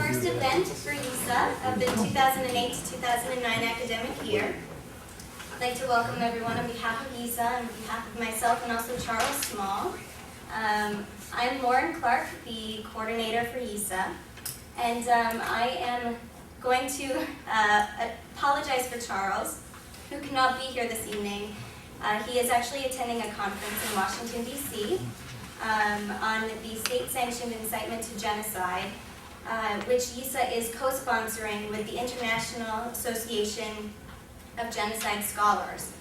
first event for YISA of the 2008 to 2009 academic year. I'd like to welcome everyone on behalf of YISA and on behalf of myself and also Charles Small. I'm Lauren Clark, the coordinator for YISA, and I am going to apologize for Charles, who cannot be here this evening. He is actually attending a conference in Washington, D.C. On the state-sanctioned incitement to genocide, which YISA is co-sponsoring with the International Association of Genocide Scholars.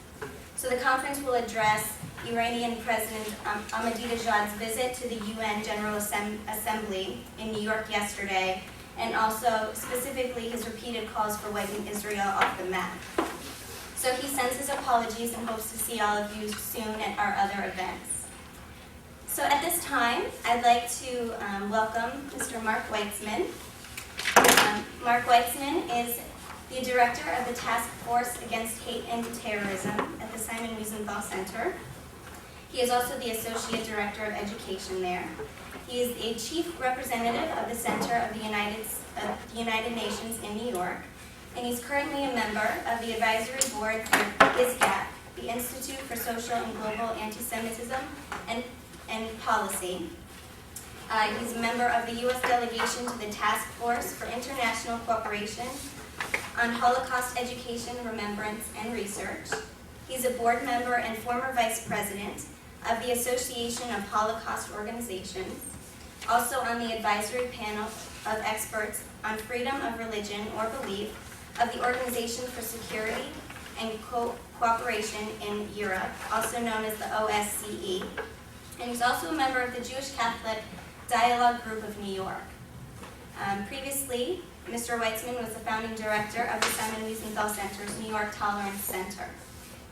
So the conference will address Iranian President Ahmadinejad's visit to the UN General Assembly in New York yesterday, and also specifically his repeated calls for wiping Israel off the map. So he sends his apologies and hopes to see all of you soon at our other events. So at this time, I'd like to welcome Mr. Mark Weitzman. Mark Weitzman is the director of the Task Force Against Hate and Terrorism at the Simon Wiesenthal Center. He is also the Associate Director of Education there. He is a Chief Representative of the Center of the United Nations in New York, and he's currently a member of the Advisory Board for ISGAP, the Institute for Social and Global Antisemitism and Policy. He's a member of the U.S. delegation to the Task Force for International Cooperation on Holocaust Education, Remembrance, and Research. He's a board member and former vice president of the Association of Holocaust Organizations, also on the advisory panel of experts on freedom of religion or belief of the Organization for Security and Cooperation in Europe, also known as the OSCE. And he's also a member of the Jewish Catholic Dialogue Group of New York. Previously, Mr. Weitzman was the founding director of the Simon Wiesenthal Center's New York Tolerance Center.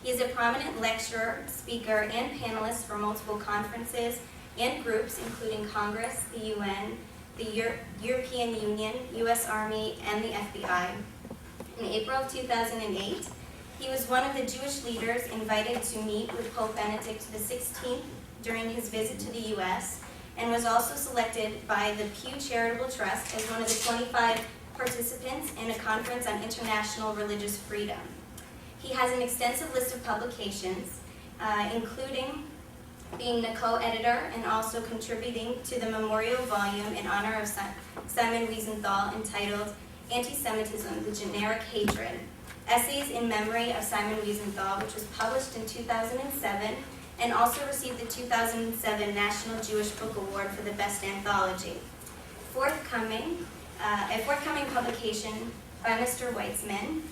He is a prominent lecturer, speaker, and panelist for multiple conferences and groups, including Congress, the UN, the European Union, U.S. Army, and the FBI. In April of 2008, he was one of the Jewish leaders invited to meet with Pope Benedict XVI during his visit to the U.S., and was also selected by the Pew Charitable Trust as one of the 25 participants in a conference on international religious freedom. He has an extensive list of publications, including being the co-editor and also contributing to the memorial volume in honor of Simon Wiesenthal entitled Antisemitism, the Generic Hatred, Essays in Memory of Simon Wiesenthal, which was published in 2007 and also received the 2007 National Jewish Book Award for the Best Anthology. A forthcoming publication by Mr. Weitzman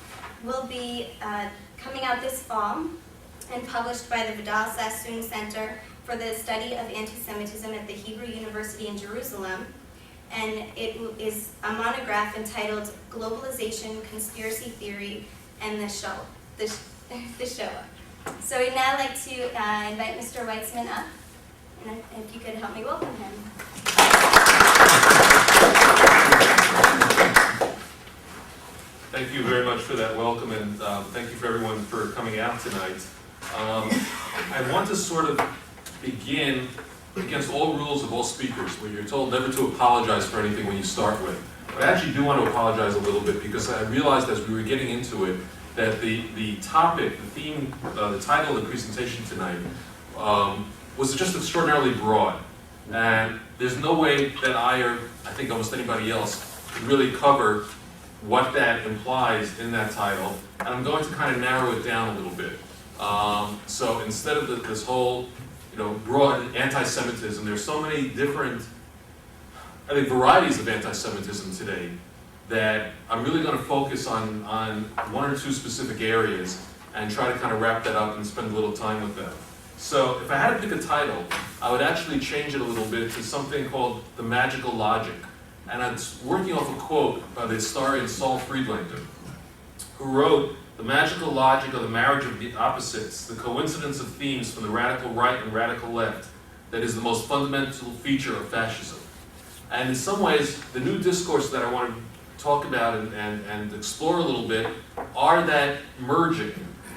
will be coming out this fall and published by the Vidal Sassoon Center for the Study of Antisemitism at the Hebrew University in Jerusalem, and it is a monograph entitled Globalization, Conspiracy Theory, and the Shoah. So we'd now like to invite Mr. Weitzman up, and if you could help me welcome him. Thank you very much for that welcome, and thank you for everyone for coming out tonight. I want to sort of begin against all rules of all speakers, where you're told never to apologize for anything when you start with. But I actually do want to apologize a little bit, because I realized as we were getting into it that the topic, the theme, the title of the presentation tonight was just extraordinarily broad. And there's no way that I, or I think almost anybody else, can really cover what that implies in that title. And I'm going to kind of narrow it down a little bit. So instead of this whole, broad anti-Semitism, there's so many different, I think, varieties of anti-Semitism today that I'm really going to focus on one or two specific areas and try to kind of wrap that up and spend a little time with them. So if I had to pick a title, I would actually change it a little bit to something called The Magical Logic. And I'm working off a quote by the historian Saul Friedlander, who wrote, "The magical logic of the marriage of the opposites, the coincidence of themes from the radical right and radical left, that is the most fundamental feature of fascism." And in some ways, the new discourse that I want to talk about and explore a little bit are that merging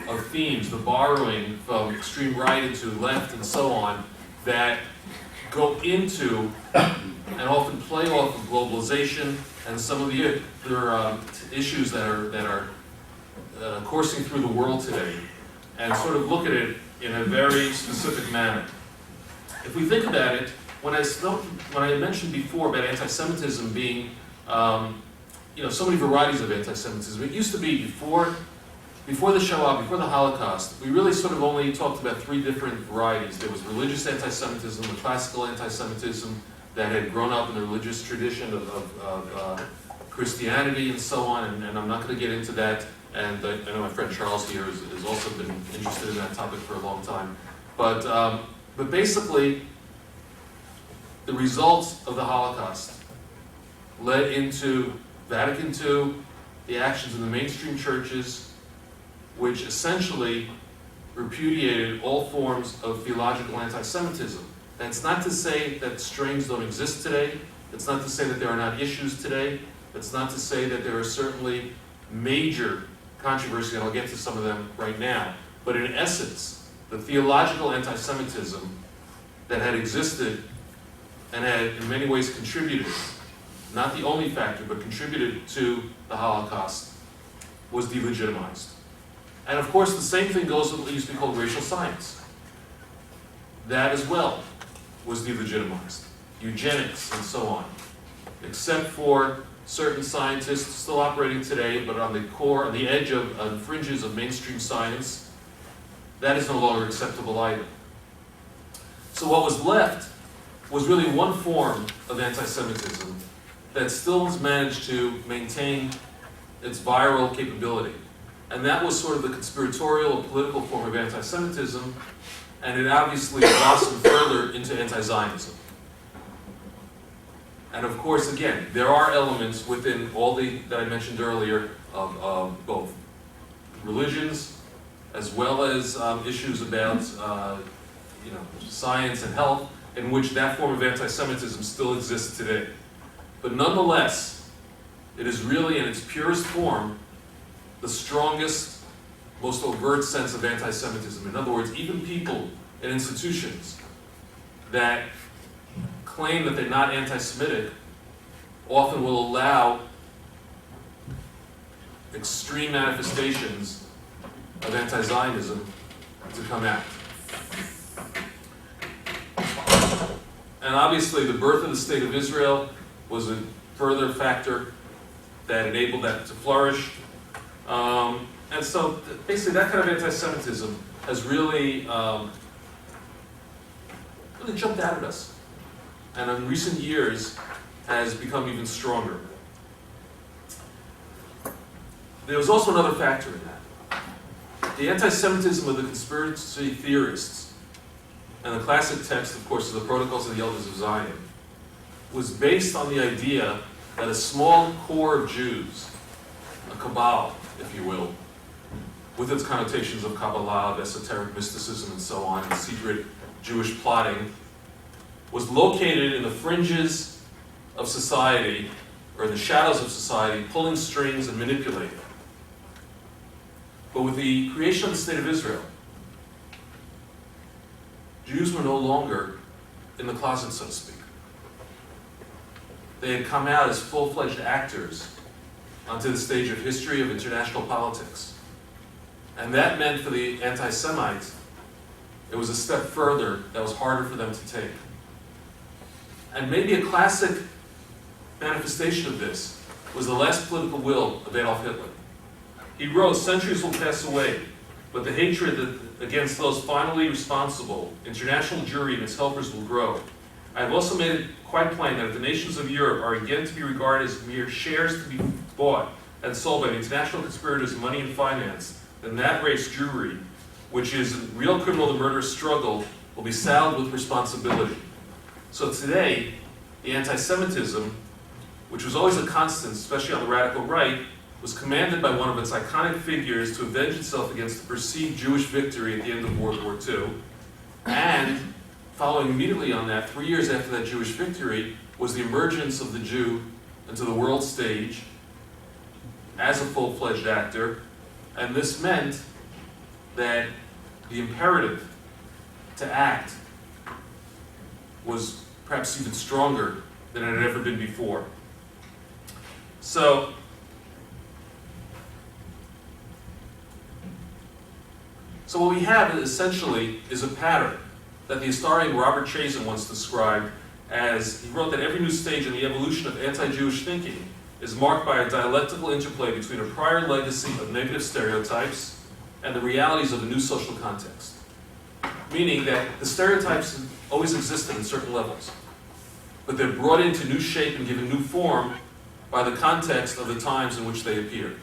of themes, the borrowing from extreme right into left and so on, that go into and often play off of globalization, and some of the other issues that are coursing through the world today, and sort of look at it in a very specific manner. If we think about it, when I mentioned before about anti-Semitism being, so many varieties of anti-Semitism, it used to be before the Shoah, before the Holocaust, we really sort of only talked about three different varieties. There was religious anti-Semitism, the classical anti-Semitism that had grown up in the religious tradition of Christianity and so on, and I'm not going to get into that. And I know my friend Charles here has also been interested in that topic for a long time. But basically, the results of the Holocaust led into Vatican II, the actions of the mainstream churches, which essentially repudiated all forms of theological anti-Semitism. That's not to say that strains don't exist today. It's not to say that there are not issues today. It's not to say that there are certainly major controversy, and I'll get to some of them right now. But in essence, the theological anti-Semitism that had existed and had in many ways contributed, not the only factor, but contributed to the Holocaust, was delegitimized. And of course, the same thing goes with what used to be called racial science. That as well was delegitimized. Eugenics and so on. Except for certain scientists still operating today, but on the edge of, on fringes of mainstream science, that is no longer acceptable either. So what was left was really one form of anti-Semitism that still has managed to maintain its viral capability. And that was sort of the conspiratorial or political form of anti-Semitism, and it obviously blossomed further into anti-Zionism. And of course, again, there are elements within all that I mentioned earlier of both religions, as well as issues about science and health, in which that form of anti-Semitism still exists today. But nonetheless, it is really in its purest form the strongest, most overt sense of anti-Semitism. In other words, even people and institutions that claim that they're not anti-Semitic often will allow extreme manifestations of anti-Zionism to come out. And obviously the birth of the State of Israel was a further factor that enabled that to flourish. And so basically that kind of anti-Semitism has really jumped out at us. And in recent years has become even stronger. There was also another factor in that. The anti-Semitism of the conspiracy theorists, and the classic text, of course, of the Protocols of the Elders of Zion, was based on the idea that a small core of Jews, a cabal, if you will, with its connotations of Kabbalah, of esoteric mysticism and so on, and secret Jewish plotting, was located in the fringes of society, or in the shadows of society, pulling strings and manipulating. But with the creation of the State of Israel, Jews were no longer in the closet, so to speak. They had come out as full-fledged actors onto the stage of history, of international politics. And that meant for the anti-Semites, it was a step further that was harder for them to take. And maybe a classic manifestation of this was the last political will of Adolf Hitler. He wrote, "Centuries will pass away, but the hatred against those finally responsible, international jury and its helpers will grow. I have also made it quite plain that if the nations of Europe are again to be regarded as mere shares to be bought and sold by the international conspirators of money and finance, then that race Jewry, which is a real criminal and murderous struggle, will be saddled with responsibility." So today, the anti-Semitism, which was always a constant, especially on the radical right, was commanded by one of its iconic figures to avenge itself against the perceived Jewish victory at the end of World War II. And following immediately on that, 3 years after that Jewish victory, was the emergence of the Jew into the world stage as a full-fledged actor. And this meant that the imperative to act was perhaps even stronger than it had ever been before. So, what we have essentially is a pattern that the historian Robert Chazen once described as, he wrote that every new stage in the evolution of anti-Jewish thinking is marked by a dialectical interplay between a prior legacy of negative stereotypes and the realities of a new social context. Meaning that the stereotypes always existed in certain levels, but they're brought into new shape and given new form by the context of the times in which they appeared.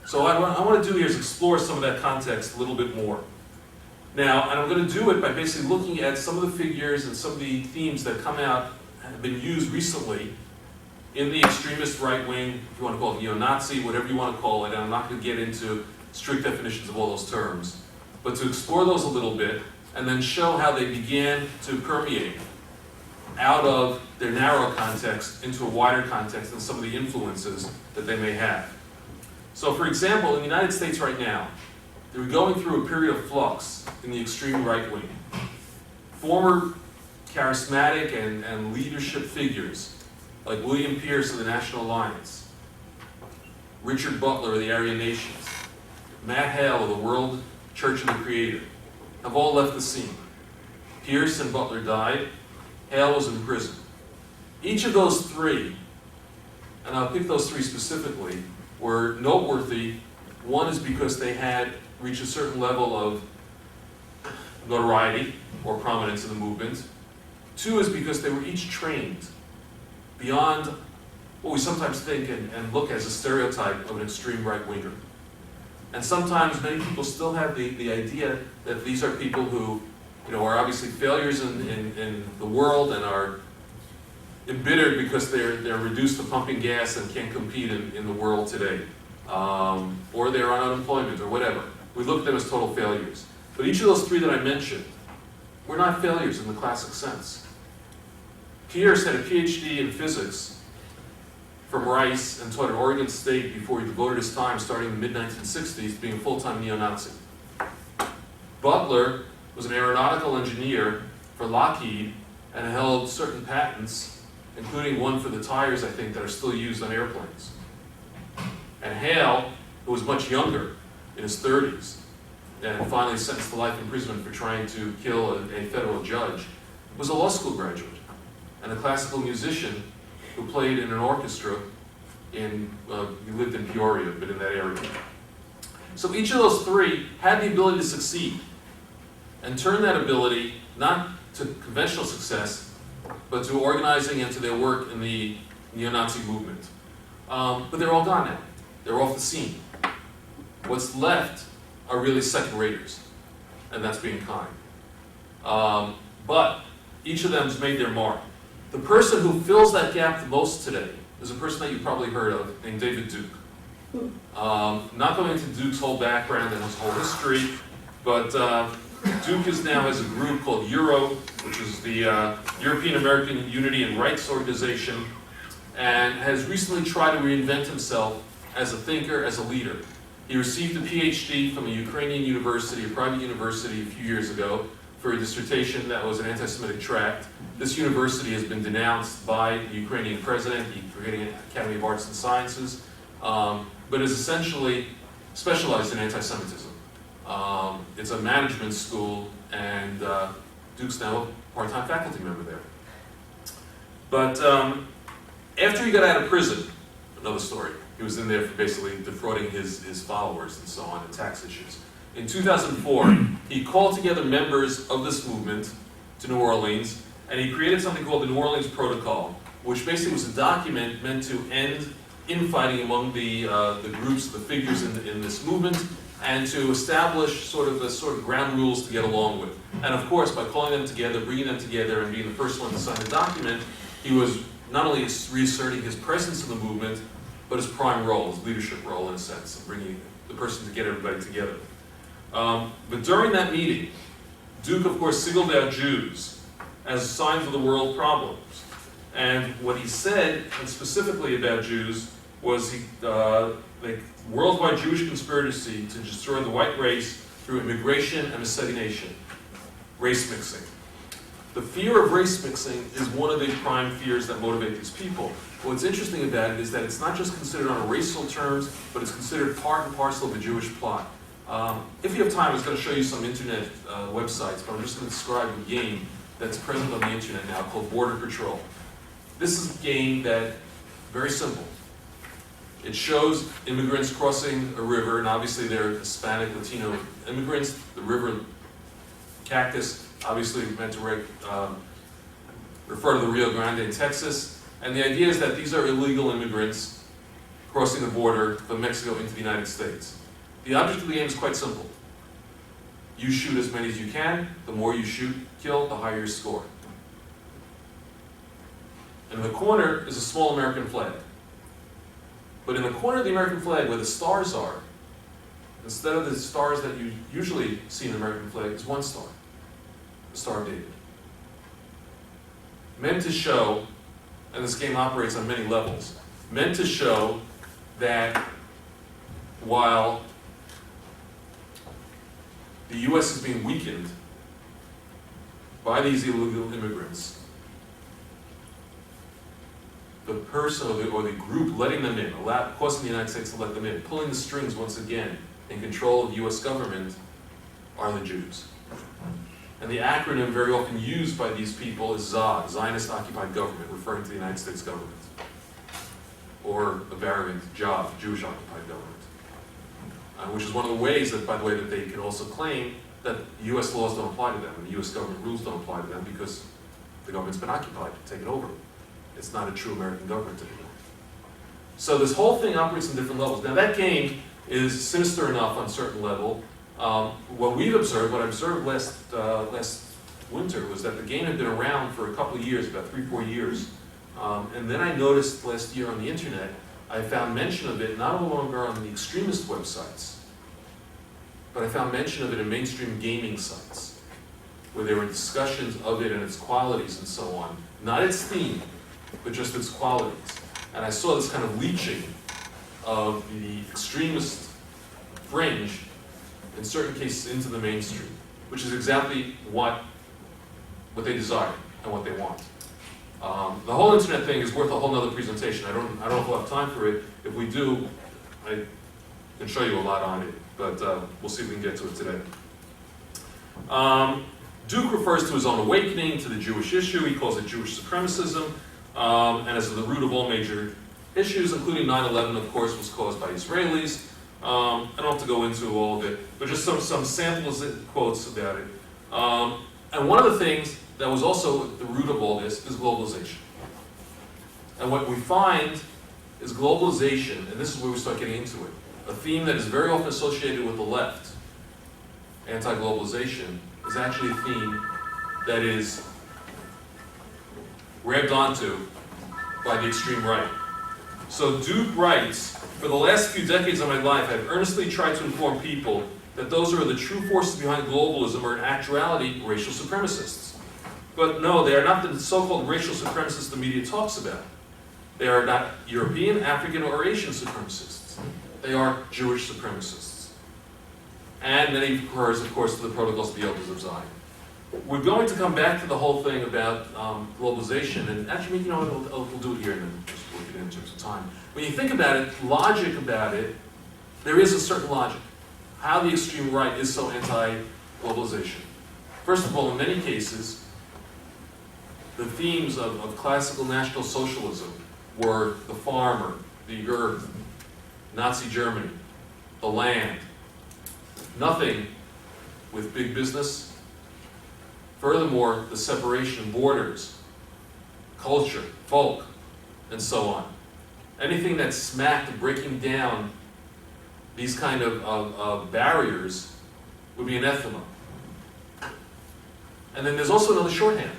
So what I want to do here is explore some of that context a little bit more. Now, and I'm going to do it by basically looking at some of the figures and some of the themes that come out and have been used recently in the extremist right wing, if you want to call it neo-Nazi, whatever you want to call it, and I'm not going to get into strict definitions of all those terms, but to explore those a little bit and then show how they began to permeate out of their narrow context into a wider context and some of the influences that they may have. So for example, in the United States right now, they're going through a period of flux in the extreme right wing. Former charismatic and leadership figures like William Pierce of the National Alliance, Richard Butler of the Aryan Nations, Matt Hale of the World Church of the Creator have all left the scene. Pierce and Butler died. Hale was in prison. Each of those three, and I'll pick those three specifically, were noteworthy. One is because they had reached a certain level of notoriety or prominence in the movement. Two is because they were each trained beyond what we sometimes think and look as a stereotype of an extreme right-winger. And sometimes many people still have the idea that these are people who, are obviously failures in the world and are embittered because they're reduced to pumping gas and can't compete in the world today. Or they're on unemployment or whatever. We look at them as total failures. But each of those three that I mentioned were not failures in the classic sense. Pierce had a PhD in physics from Rice and taught at Oregon State before he devoted his time, starting in the mid-1960s, to being a full-time neo-Nazi. Butler was an aeronautical engineer for Lockheed and held certain patents, including one for the tires, I think, that are still used on airplanes. And Hale, who was much younger, in his 30s, and finally sentenced to life imprisonment for trying to kill a federal judge, was a law school graduate and a classical musician who played in an orchestra he lived in Peoria, but in that area. So each of those three had the ability to succeed and turn that ability not to conventional success, but to organizing and to their work in the neo-Nazi movement. But they're all gone now. They're off the scene. What's left are really second raters, and that's being kind. But each of them has made their mark. The person who fills that gap the most today is a person that you've probably heard of, named David Duke. Not going into Duke's whole background and his whole history, but Duke now has a group called Euro, which is the European American Unity and Rights Organization, and has recently tried to reinvent himself as a thinker, as a leader. He received a PhD from a Ukrainian university, a private university, a few years ago for a dissertation that was an anti-Semitic tract. This university has been denounced by the Ukrainian president, the Ukrainian Academy of Arts and Sciences, but is essentially specialized in anti-Semitism. It's a management school, and Duke's now a part-time faculty member there. But after he got out of prison, another story, he was in there for basically defrauding his followers and so on, and tax issues. In 2004, he called together members of this movement to New Orleans, and he created something called the New Orleans Protocol, which basically was a document meant to end infighting among the groups, the figures in this movement, and to establish sort of ground rules to get along with. And of course, by calling them together, bringing them together, and being the first one to sign the document, he was not only reasserting his presence in the movement, but his prime role, his leadership role in a sense, of bringing the person to get everybody together. But during that meeting, Duke, of course, singled out Jews as signs of the world problems. And what he said, and specifically about Jews, was the worldwide Jewish conspiracy to destroy the white race through immigration and assassination, race mixing. The fear of race mixing is one of the prime fears that motivate these people. What's interesting about it is that it's not just considered on racial terms, but it's considered part and parcel of the Jewish plot. If you have time, I was going to show you some internet websites, but I'm just going to describe a game that's present on the internet now called Border Patrol. This is a game that, very simple. It shows immigrants crossing a river, and obviously they're Hispanic, Latino immigrants. The river Cactus, obviously meant to refer to the Rio Grande in Texas. And the idea is that these are illegal immigrants crossing the border from Mexico into the United States. The object of the game is quite simple. You shoot as many as you can. The more you shoot, kill, the higher your score. And in the corner is a small American flag. But in the corner of the American flag where the stars are, instead of the stars that you usually see in the American flag, is one star, the Star of David. Meant to show, and this game operates on many levels, meant to show that while the U.S. is being weakened by these illegal immigrants, the person or the group letting them in, causing the United States to let them in, pulling the strings once again in control of the U.S. government, are the Jews. And the acronym very often used by these people is ZOG, Zionist Occupied Government, referring to the United States government. Or a variant, JOG, Jewish Occupied Government. Which is one of the ways that, by the way, that they can also claim that U.S. laws don't apply to them, and the U.S. government rules don't apply to them because the government's been occupied, taken over. It's not a true American government anymore. So this whole thing operates on different levels. Now that game is sinister enough on a certain level. What I observed last winter was that the game had been around for a couple of years, about 3-4 years. And then I noticed last year on the internet, I found mention of it not no longer on the extremist websites, but I found mention of it in mainstream gaming sites, where there were discussions of it and its qualities and so on. Not its theme, but just its qualities. And I saw this kind of leaching of the extremist fringe, in certain cases, into the mainstream, which is exactly what they desire and what they want. The whole internet thing is worth a whole other presentation. I don't know if we'll have time for it. If we do, I can show you a lot on it, but we'll see if we can get to it today. Duke refers to his own awakening to the Jewish issue. He calls it Jewish supremacism, and as the root of all major issues, including 9/11, of course, was caused by Israelis. I don't have to go into all of it, but just some samples quotes about it. And one of the things that was also the root of all this is globalization. And what we find is globalization, and this is where we start getting into it, a theme that is very often associated with the left, anti-globalization, is actually a theme that is grabbed onto by the extreme right. So Duke writes, for the last few decades of my life, I've earnestly tried to inform people that those who are the true forces behind globalism are in actuality racial supremacists. But no, they are not the so-called racial supremacists the media talks about. They are not European, African, or Asian supremacists. They are Jewish supremacists. And then he refers, of course, to the Protocols of the Elders of Zion. We're going to come back to the whole thing about globalization, and actually, we'll do it here and then just work it in terms of time. When you think about it, logic about it, there is a certain logic. How the extreme right is so anti-globalization. First of all, in many cases, the themes of classical National Socialism were the farmer, the earth, Nazi Germany, the land. Nothing with big business. Furthermore, the separation, borders, culture, folk, and so on. Anything that smacked of breaking down these kind of barriers would be anathema. And then there's also another shorthand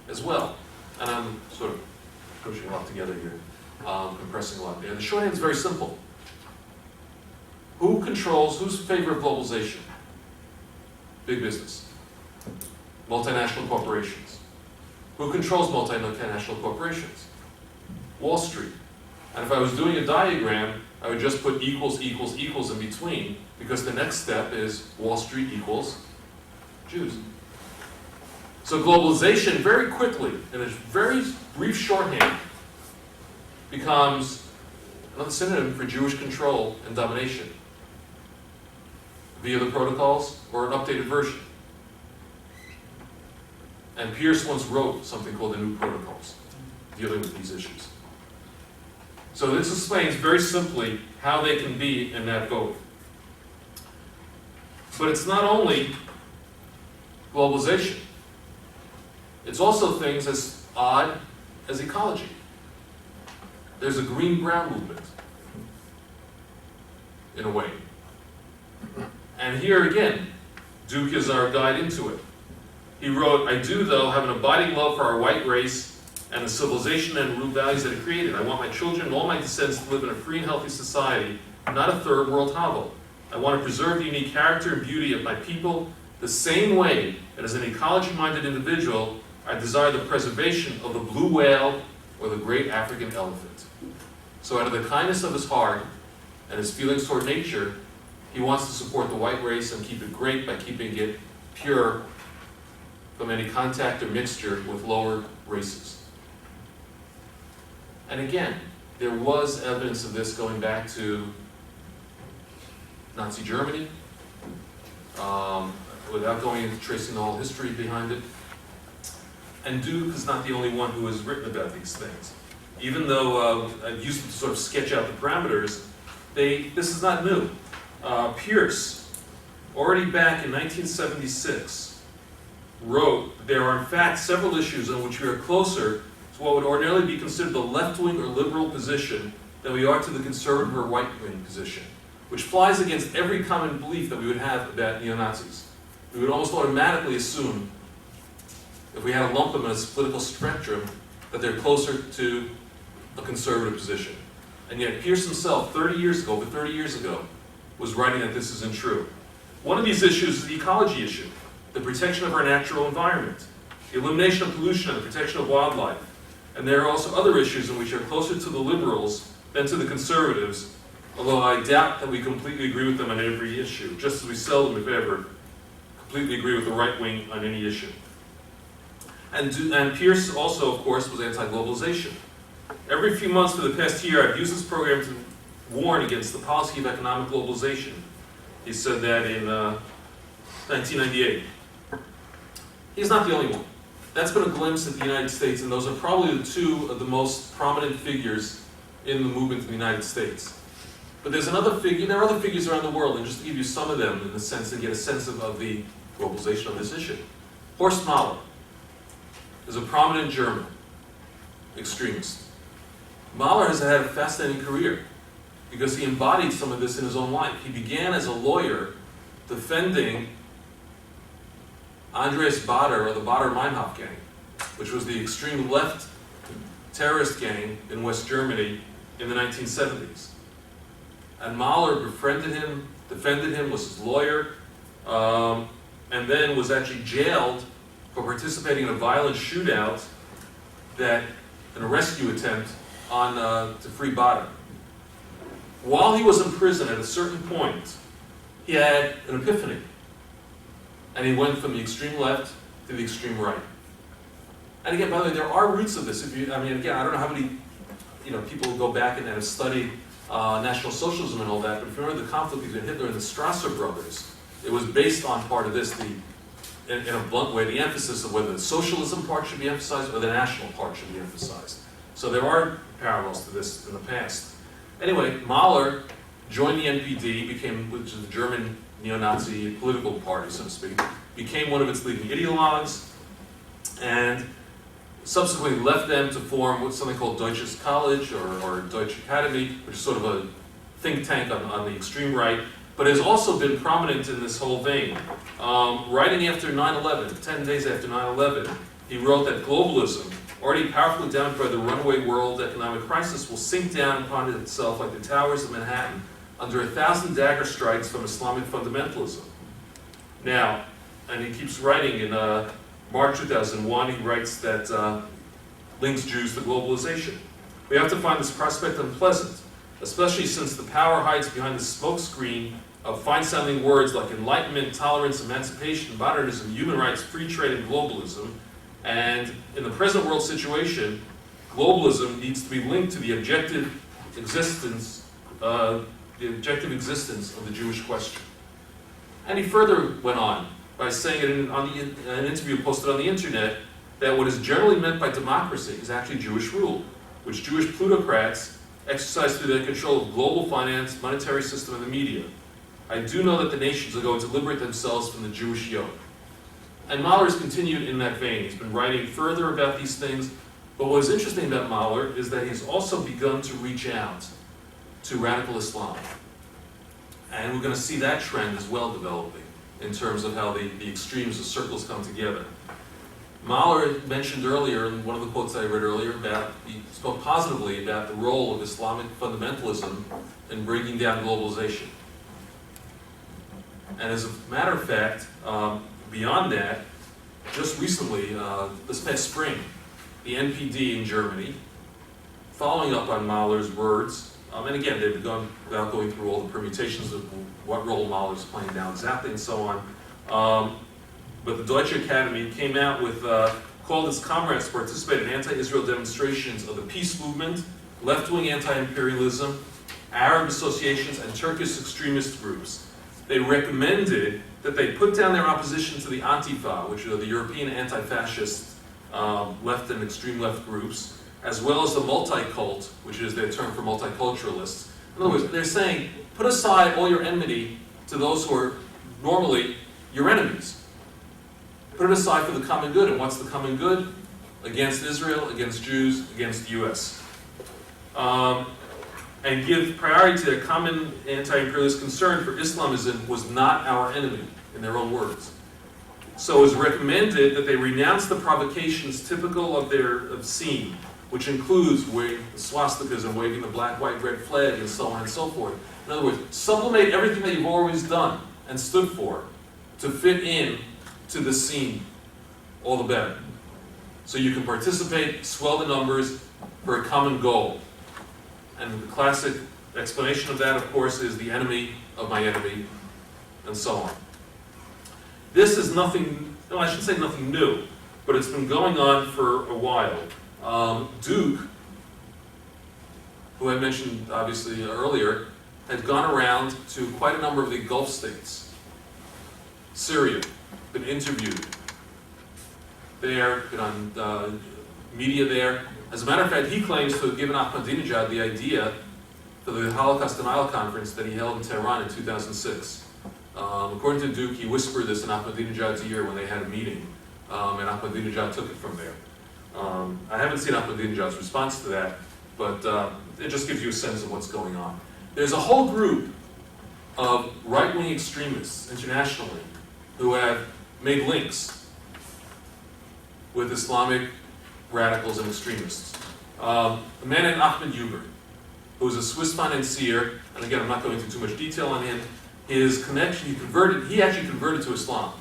as well. And I'm sort of pushing a lot together here, compressing a lot there. The shorthand is very simple. Who's in favor of globalization? Big business. Multinational corporations. Who controls multinational corporations? Wall Street. And if I was doing a diagram, I would just put equals, equals, equals in between, because the next step is Wall Street equals Jews. So globalization very quickly, in a very brief shorthand, becomes another synonym for Jewish control and domination via the protocols or an updated version. And Pierce once wrote something called the New Protocols, dealing with these issues. So this explains very simply how they can be in that boat. But it's not only globalization. It's also things as odd as ecology. There's a green-brown movement, in a way. And here again, Duke is our guide into it. He wrote, "I do, though, have an abiding love for our white race and the civilization and root values that it created. I want my children and all my descendants to live in a free and healthy society, not a third world hovel. I want to preserve the unique character and beauty of my people the same way that as an ecology-minded individual, I desire the preservation of the blue whale or the great African elephant." So out of the kindness of his heart and his feelings toward nature, he wants to support the white race and keep it great by keeping it pure from any contact or mixture with lower races. And again, there was evidence of this going back to Nazi Germany, without going into tracing the whole history behind it. And Duke is not the only one who has written about these things. Even though I've used it to sort of sketch out the parameters, this is not new. Pierce, already back in 1976, wrote, "There are in fact several issues on which we are closer to what would ordinarily be considered the left-wing or liberal position than we are to the conservative or right-wing position, which flies against every common belief that we would have about neo-Nazis. We would almost automatically assume, if we had to lump them in a political spectrum, that they're closer to a conservative position." And yet Pierce himself, over 30 years ago, was writing that this isn't true. One of these issues is the ecology issue, the protection of our natural environment, the elimination of pollution and the protection of wildlife. And there are also other issues in which are closer to the liberals than to the conservatives, although I doubt that we completely agree with them on every issue, just as we seldom, if ever, completely agree with the right wing on any issue. And Pierce also, of course, was anti-globalization. Every few months for the past year, I've used this program to warn against the policy of economic globalization. He said that in 1998. He's not the only one. That's been a glimpse at the United States, and those are probably the two of the most prominent figures in the movement in the United States. But there's another figure, there are other figures around the world, and just to give you some of them in the sense to get a sense of the globalization of this issue. Horst Mahler is a prominent German extremist. Mahler has had a fascinating career because he embodied some of this in his own life. He began as a lawyer defending Andreas Baader, or the Baader-Meinhof gang, which was the extreme left terrorist gang in West Germany in the 1970s. And Mahler befriended him, defended him, was his lawyer, and then was actually jailed for participating in a violent shootout in a rescue attempt to free Baader. While he was in prison, at a certain point, he had an epiphany. And he went from the extreme left to the extreme right. And again, by the way, there are roots of this. Again, I don't know how many people go back and have studied National Socialism and all that, but if you remember the conflict between Hitler and the Strasser brothers, it was based on part of this, in a blunt way, the emphasis of whether the socialism part should be emphasized or the national part should be emphasized. So there are parallels to this in the past. Anyway, Mahler joined the NPD, which is the German neo-Nazi political party, so to speak, became one of its leading ideologues, and subsequently left them to form something called Deutsches College or Deutsche Academy, which is sort of a think tank on the extreme right, but has also been prominent in this whole vein. Writing after 9/11, 10 days after 9/11, he wrote that globalism, already powerfully damaged by the runaway world economic crisis, will sink down upon itself like the towers of Manhattan under 1,000 dagger strikes from Islamic fundamentalism. Now, and he keeps writing in March 2001, he writes that links Jews to globalization. "We have to find this prospect unpleasant, especially since the power hides behind the smokescreen of fine-sounding words like enlightenment, tolerance, emancipation, modernism, human rights, free trade, and globalism. And in the present world situation, globalism needs to be linked to the objective existence of the Jewish question. And he further went on by saying in an interview posted on the internet that what is generally meant by democracy is actually Jewish rule, which Jewish plutocrats exercise through their control of global finance, monetary system, and the media. I do know that the nations are going to liberate themselves from the Jewish yoke. And Mahler has continued in that vein. He's been writing further about these things. But what is interesting about Mahler is that he's also begun to reach out to radical Islam. And we're going to see that trend as well developing in terms of how the extremes, the circles come together. Mahler mentioned earlier, in one of the quotes I read earlier, he spoke positively about the role of Islamic fundamentalism in bringing down globalization. And as a matter of fact, beyond that, just recently, this past spring, the NPD in Germany, following up on Mahler's words, and again, they've begun without going through all the permutations of what role Mahler's playing now exactly and so on. But the Deutsche Academy came out with, called its comrades to participate in anti-Israel demonstrations of the peace movement, left-wing anti-imperialism, Arab associations, and Turkish extremist groups. They recommended that they put down their opposition to the Antifa, which are the European anti-fascist left and extreme left groups, as well as the multi-cult, which is their term for multiculturalists. In other words, they're saying, put aside all your enmity to those who are normally your enemies. Put it aside for the common good. And what's the common good? Against Israel, against Jews, against the US. And give priority to a common anti-imperialist concern for Islamism was not our enemy, in their own words. So it was recommended that they renounce the provocations typical of their scene, which includes waving swastikas and waving the black, white, red flag and so on and so forth. In other words, sublimate everything that you've always done and stood for to fit in to the scene, all the better. So you can participate, swell the numbers for a common goal. And the classic explanation of that, of course, is the enemy of my enemy, and so on. This is nothing, no, I shouldn't say nothing new, but it's been going on for a while. Duke, who I mentioned obviously earlier, had gone around to quite a number of the Gulf states. Syria, been interviewed there, been on media there. As a matter of fact, he claims to have given Ahmadinejad the idea for the Holocaust Denial Conference that he held in Tehran in 2006. According to Duke, he whispered this in Ahmadinejad's ear when they had a meeting, and Ahmadinejad took it from there. I haven't seen Ahmadinejad's response to that, but it just gives you a sense of what's going on. There's a whole group of right-wing extremists internationally who have made links with Islamic radicals and extremists. A man named Ahmed Huber, who was a Swiss financier, and again, I'm not going into too much detail on him. His connection, he actually converted to Islam.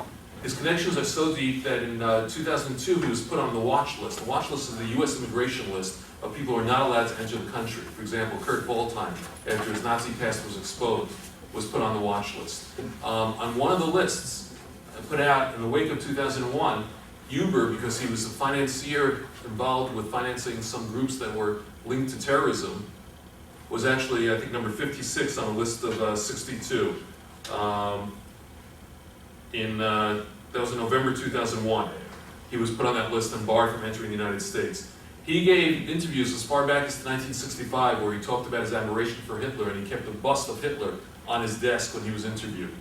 His connections are so deep that in 2002 he was put on the watch list. The watch list is the U.S. immigration list of people who are not allowed to enter the country. For example, Kurt Waldheim, after his Nazi past was exposed, was put on the watch list. On one of the lists put out in the wake of 2001, Huber, because he was a financier involved with financing some groups that were linked to terrorism, was actually, I think, number 56 on a list of 62. That was in November 2001. He was put on that list and barred from entering the United States. He gave interviews as far back as 1965 where he talked about his admiration for Hitler, and he kept a bust of Hitler on his desk when he was interviewed.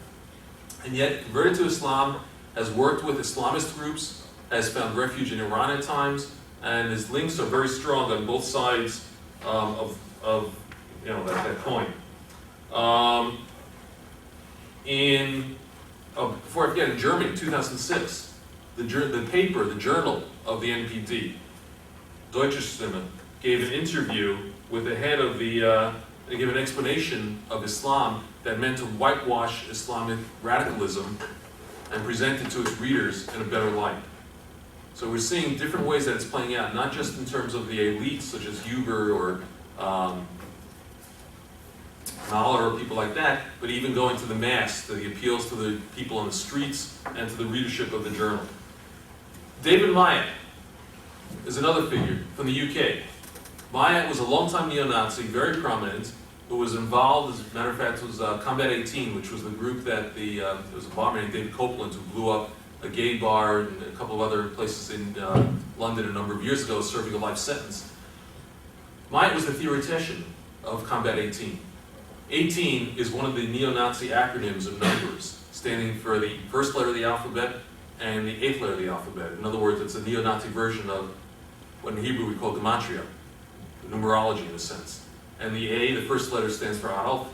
And yet, converted to Islam, has worked with Islamist groups, has found refuge in Iran at times, and his links are very strong on both sides of that coin. Before I forget, in Germany, 2006, the journal of the NPD, Deutsche Stimme, gave an interview with the head of they gave an explanation of Islam that meant to whitewash Islamic radicalism and present it to its readers in a better light. So we're seeing different ways that it's playing out, not just in terms of the elites such as Huber or Mahler or people like that, but even going to the mass, to the appeals to the people on the streets and to the readership of the journal. David Maia is another figure from the UK. Maia was a longtime neo-Nazi, very prominent, who was involved, as a matter of fact, was Combat 18, which was the group that there was a bomber named David Copeland who blew up a gay bar and a couple of other places in London a number of years ago, serving a life sentence. Maia was the theoretician of Combat 18. 18 is one of the neo-Nazi acronyms of numbers, standing for the first letter of the alphabet and the eighth letter of the alphabet. In other words, it's a neo-Nazi version of what in Hebrew we call gematria, the numerology in a sense. And the A, the first letter, stands for Adolf,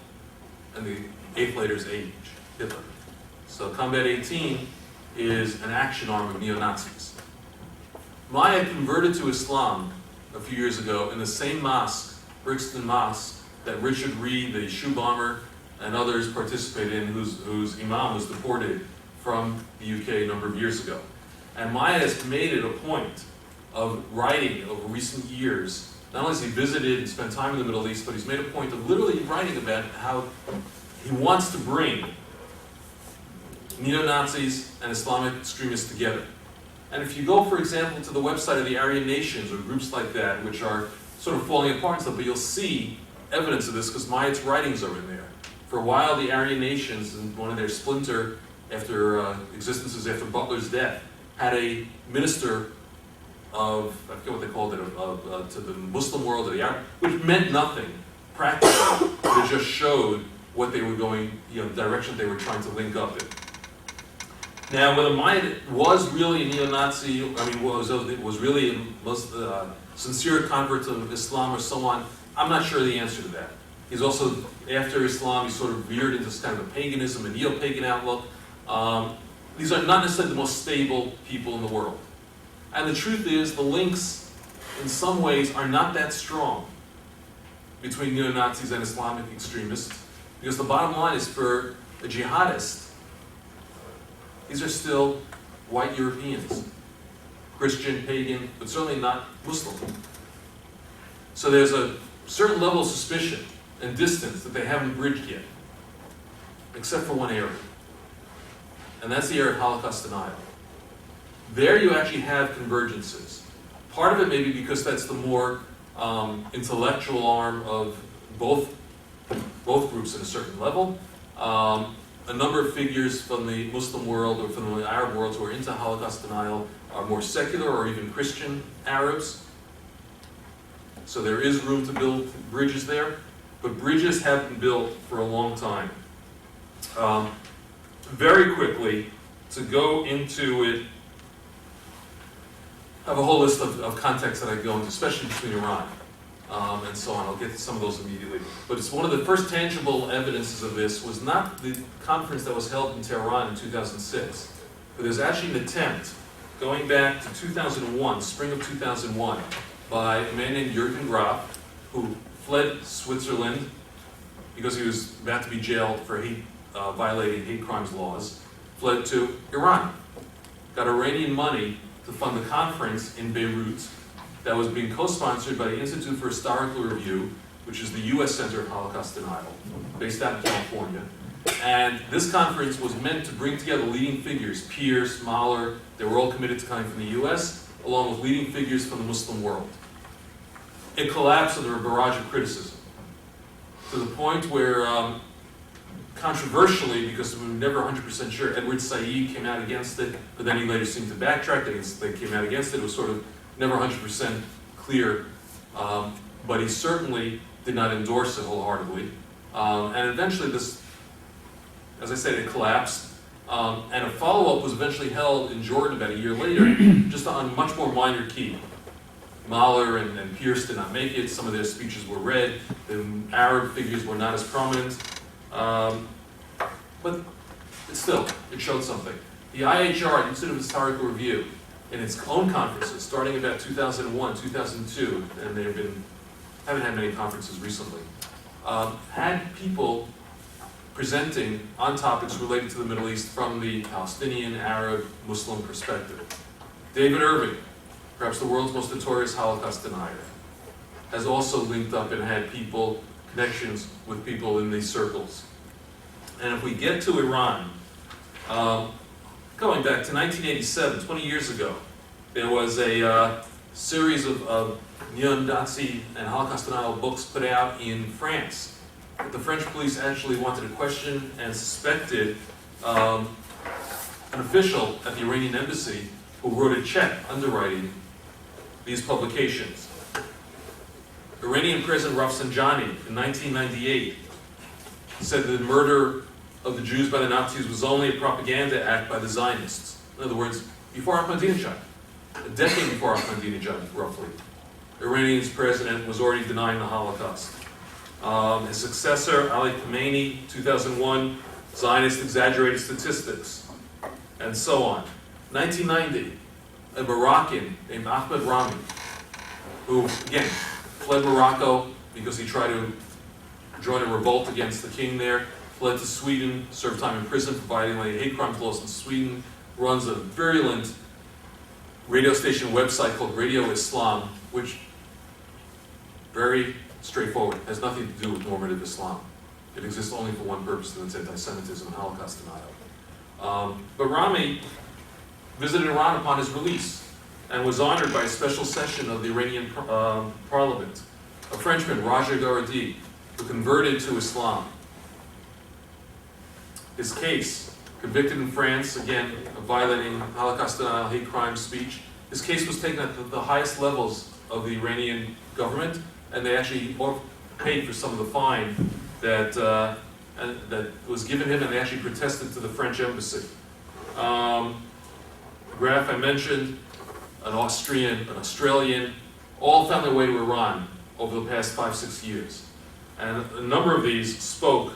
and the eighth letter is H, Hitler. So Combat 18 is an action arm of neo-Nazis. Maia converted to Islam a few years ago in the same mosque, Brixton Mosque, that Richard Reed, the shoe bomber, and others participated in, whose imam was deported from the UK a number of years ago. And Maia has made it a point of writing over recent years. Not only has he visited and spent time in the Middle East, but he's made a point of literally writing about how he wants to bring neo-Nazis and Islamic extremists together. And if you go, for example, to the website of the Aryan Nations or groups like that, which are sort of falling apart and stuff, but you'll see evidence of this because Maia's writings are in there. For a while, the Aryan Nations, in one of their splinter existences after Butler's death, had a minister of, I forget what they called it, to the Muslim world, or the Arab, which meant nothing practically, but it just showed what they were going, the direction they were trying to link up in. Now, whether Maia was really a neo-Nazi, was really a most sincere convert to Islam or so on, I'm not sure the answer to that. He's also, after Islam, he's sort of veered into this kind of a paganism, a neo-pagan outlook. These are not necessarily the most stable people in the world. And the truth is, the links, in some ways, are not that strong between neo-Nazis and Islamic extremists, because the bottom line is, for a jihadist, these are still white Europeans, Christian, pagan, but certainly not Muslim. So there's a certain level of suspicion and distance that they haven't bridged yet, except for one area. And that's the area of Holocaust denial. There you actually have convergences. Part of it may be because that's the more intellectual arm of both groups at a certain level. A number of figures from the Muslim world or from the Arab world who are into Holocaust denial are more secular or even Christian Arabs. So there is room to build bridges there, but bridges have been built for a long time. Very quickly, to go into it, I have a whole list of contexts that I go into, especially between Iran and so on. I'll get to some of those immediately. But it's one of the first tangible evidences of this was not the conference that was held in Tehran in 2006, but there's actually an attempt going back to 2001, spring of 2001, by a man named Jürgen Graf, who fled Switzerland because he was about to be jailed for violating hate crimes laws, fled to Iran, got Iranian money to fund the conference in Beirut that was being co-sponsored by the Institute for Historical Review, which is the U.S. Center of Holocaust Denial, based out in California. And this conference was meant to bring together leading figures, Pierce, Mahler, they were all committed to coming from the U.S., along with leading figures from the Muslim world. It collapsed under a barrage of criticism, to the point where, controversially, because we were never 100% sure, Edward Said came out against it, but then he later seemed to backtrack. They came out against it. It was sort of never 100% clear, but he certainly did not endorse it wholeheartedly. And eventually this, as I said, it collapsed. And a follow-up was eventually held in Jordan about a year later, just on a much more minor key. Mahler and Pierce did not make it. Some of their speeches were read. The Arab figures were not as prominent. But it showed something. The IHR, the Institute of Historical Review, in its own conferences, starting about 2001, 2002, and haven't had many conferences recently, had people presenting on topics related to the Middle East from the Palestinian, Arab, Muslim perspective. David Irving, perhaps the world's most notorious Holocaust denier, has also linked up and had people connections with people in these circles. And if we get to Iran, going back to 1987, 20 years ago, there was a series of neo-Nazi and Holocaust denial books put out in France. But the French police actually wanted to question and suspected an official at the Iranian embassy who wrote a check underwriting these publications. Iranian President Rafsanjani in 1998 said that the murder of the Jews by the Nazis was only a propaganda act by the Zionists. In other words, before Ahmadinejad, a decade before Ahmadinejad, roughly, Iranian's president was already denying the Holocaust. His successor, Ali Khamenei, 2001, Zionist exaggerated statistics, and so on. 1990, a Moroccan named Ahmed Rami, who, again, fled Morocco because he tried to join a revolt against the king there, fled to Sweden, served time in prison for violating hate crime laws in Sweden, runs a virulent radio station website called Radio Islam, which, very straightforward, has nothing to do with normative Islam. It exists only for one purpose, and it's anti-Semitism and Holocaust denial. But Rami visited Iran upon his release and was honored by a special session of the Iranian parliament. A Frenchman, Raja Gharadi, who converted to Islam. His case, convicted in France, again, of violating Holocaust denial, hate crime speech, his case was taken at the highest levels of the Iranian government, and they actually paid for some of the fine that was given him, and they actually protested to the French embassy. Graf, I mentioned, an Austrian, an Australian, all found their way to Iran over the past 5-6 years. And a number of these spoke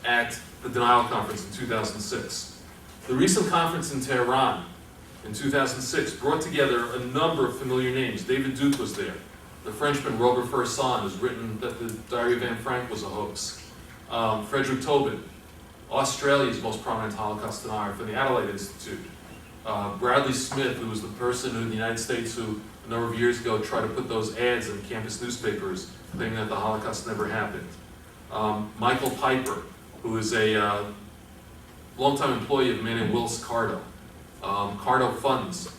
at the Denial Conference in 2006. The recent conference in Tehran in 2006 brought together a number of familiar names. David Duke was there. The Frenchman Robert Fursan has written that the Diary of Anne Frank was a hoax. Frederick Tobin, Australia's most prominent Holocaust denier from the Adelaide Institute. Bradley Smith, who was the person in the United States who a number of years ago tried to put those ads in campus newspapers claiming that the Holocaust never happened. Michael Piper, who is a longtime employee of a man named Willis Cardo. Cardo Funds,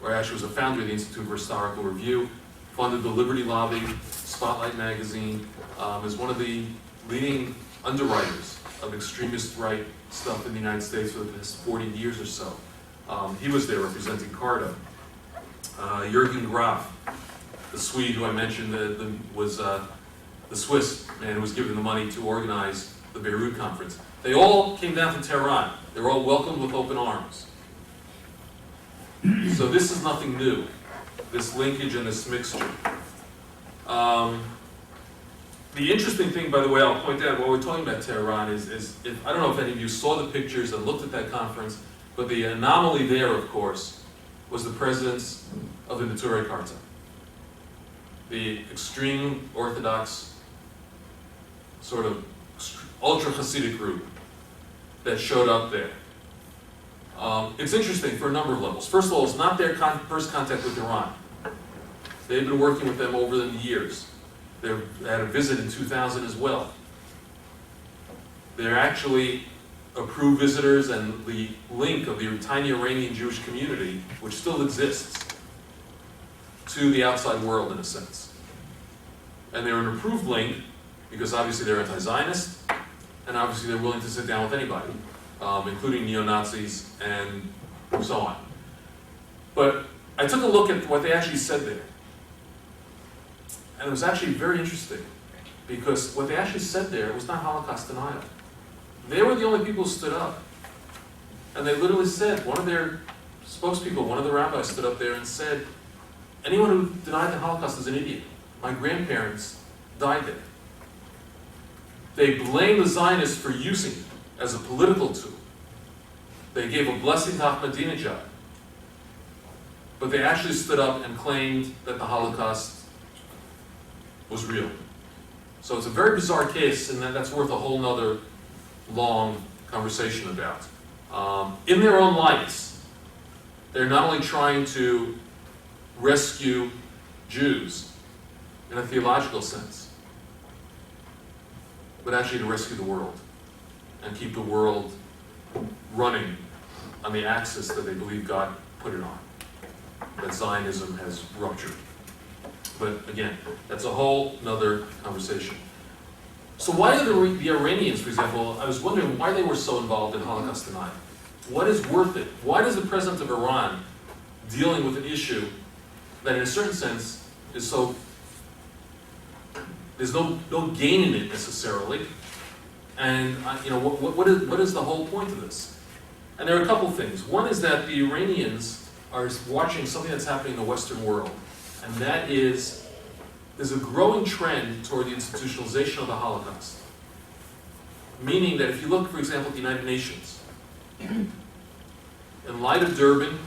or actually was a founder of the Institute for Historical Review, funded the Liberty Lobby, Spotlight Magazine, is one of the leading underwriters of extremist right stuff in the United States for the past 40 years or so. He was there representing Cardo. Jürgen Graf, the Swede who I mentioned was the Swiss man who was given the money to organize the Beirut conference. They all came down to Tehran. They were all welcomed with open arms. So this is nothing new, this linkage and this mixture. The interesting thing, by the way, I'll point out while we're talking about Tehran is if, I don't know if any of you saw the pictures and looked at that conference, but the anomaly there, of course, was the presence of the Neturei Karta, the extreme Orthodox, sort of ultra Hasidic group that showed up there. It's interesting for a number of levels. First of all, it's not their first contact with Iran. They've been working with them over the years. They had a visit in 2000 as well. They're actually approved visitors and the link of the tiny Iranian Jewish community, which still exists, to the outside world in a sense. And they're an approved link because obviously they're anti-Zionist, and obviously they're willing to sit down with anybody, including neo-Nazis and so on. But I took a look at what they actually said there. And it was actually very interesting, because what they actually said there was not Holocaust denial. They were the only people who stood up. And they literally said, one of their spokespeople, one of the rabbis stood up there and said, anyone who denied the Holocaust is an idiot. My grandparents died there. They blamed the Zionists for using it as a political tool. They gave a blessing to Ahmadinejad. But they actually stood up and claimed that the Holocaust was real. So it's a very bizarre case, and that's worth a whole nother long conversation about. In their own lights, they're not only trying to rescue Jews in a theological sense, but actually to rescue the world and keep the world running on the axis that they believe God put it on, that Zionism has ruptured. But again, that's a whole nother conversation. So why are the Iranians, for example, I was wondering why they were so involved in Holocaust denial. What is worth it? Why does the president of Iran dealing with an issue that in a certain sense is so, there's no gain in it necessarily, and what is the whole point of this? And there are a couple things. One is that the Iranians are watching something that's happening in the Western world, and that is, there's a growing trend toward the institutionalization of the Holocaust. Meaning that if you look, for example, at the United Nations, in light of Durban,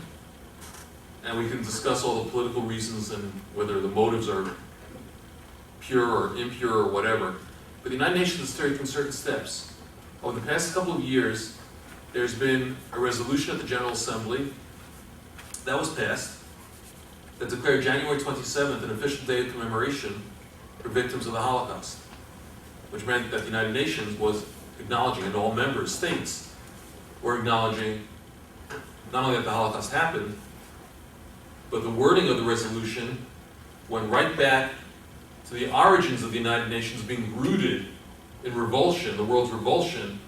and we can discuss all the political reasons and whether the motives are pure or impure or whatever, but the United Nations has taken certain steps. Over the past couple of years, there's been a resolution at the General Assembly that was passed that declared January 27th an official day of commemoration for victims of the Holocaust, which meant that the United Nations was acknowledging, and all member states were acknowledging not only that the Holocaust happened, but the wording of the resolution went right back to the origins of the United Nations being rooted in revulsion, the world's revulsion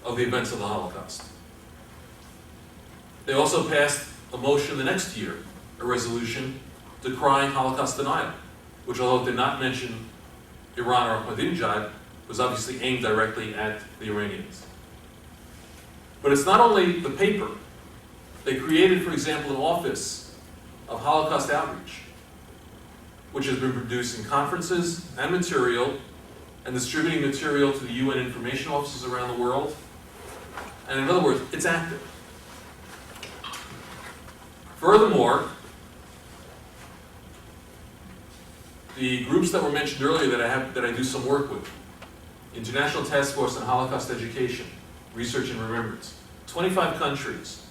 of the events of the Holocaust. They also passed a motion the next year, a resolution decrying Holocaust denial, which, although it did not mention Iran or Ahmadinejad, was obviously aimed directly at the Iranians. But it's not only the paper. They created, for example, an office of Holocaust outreach, which has been producing conferences and material and distributing material to the UN information offices around the world. And in other words, it's active. Furthermore, the groups that were mentioned earlier that I do some work with, International Task Force on Holocaust Education, Research and Remembrance, 25 countries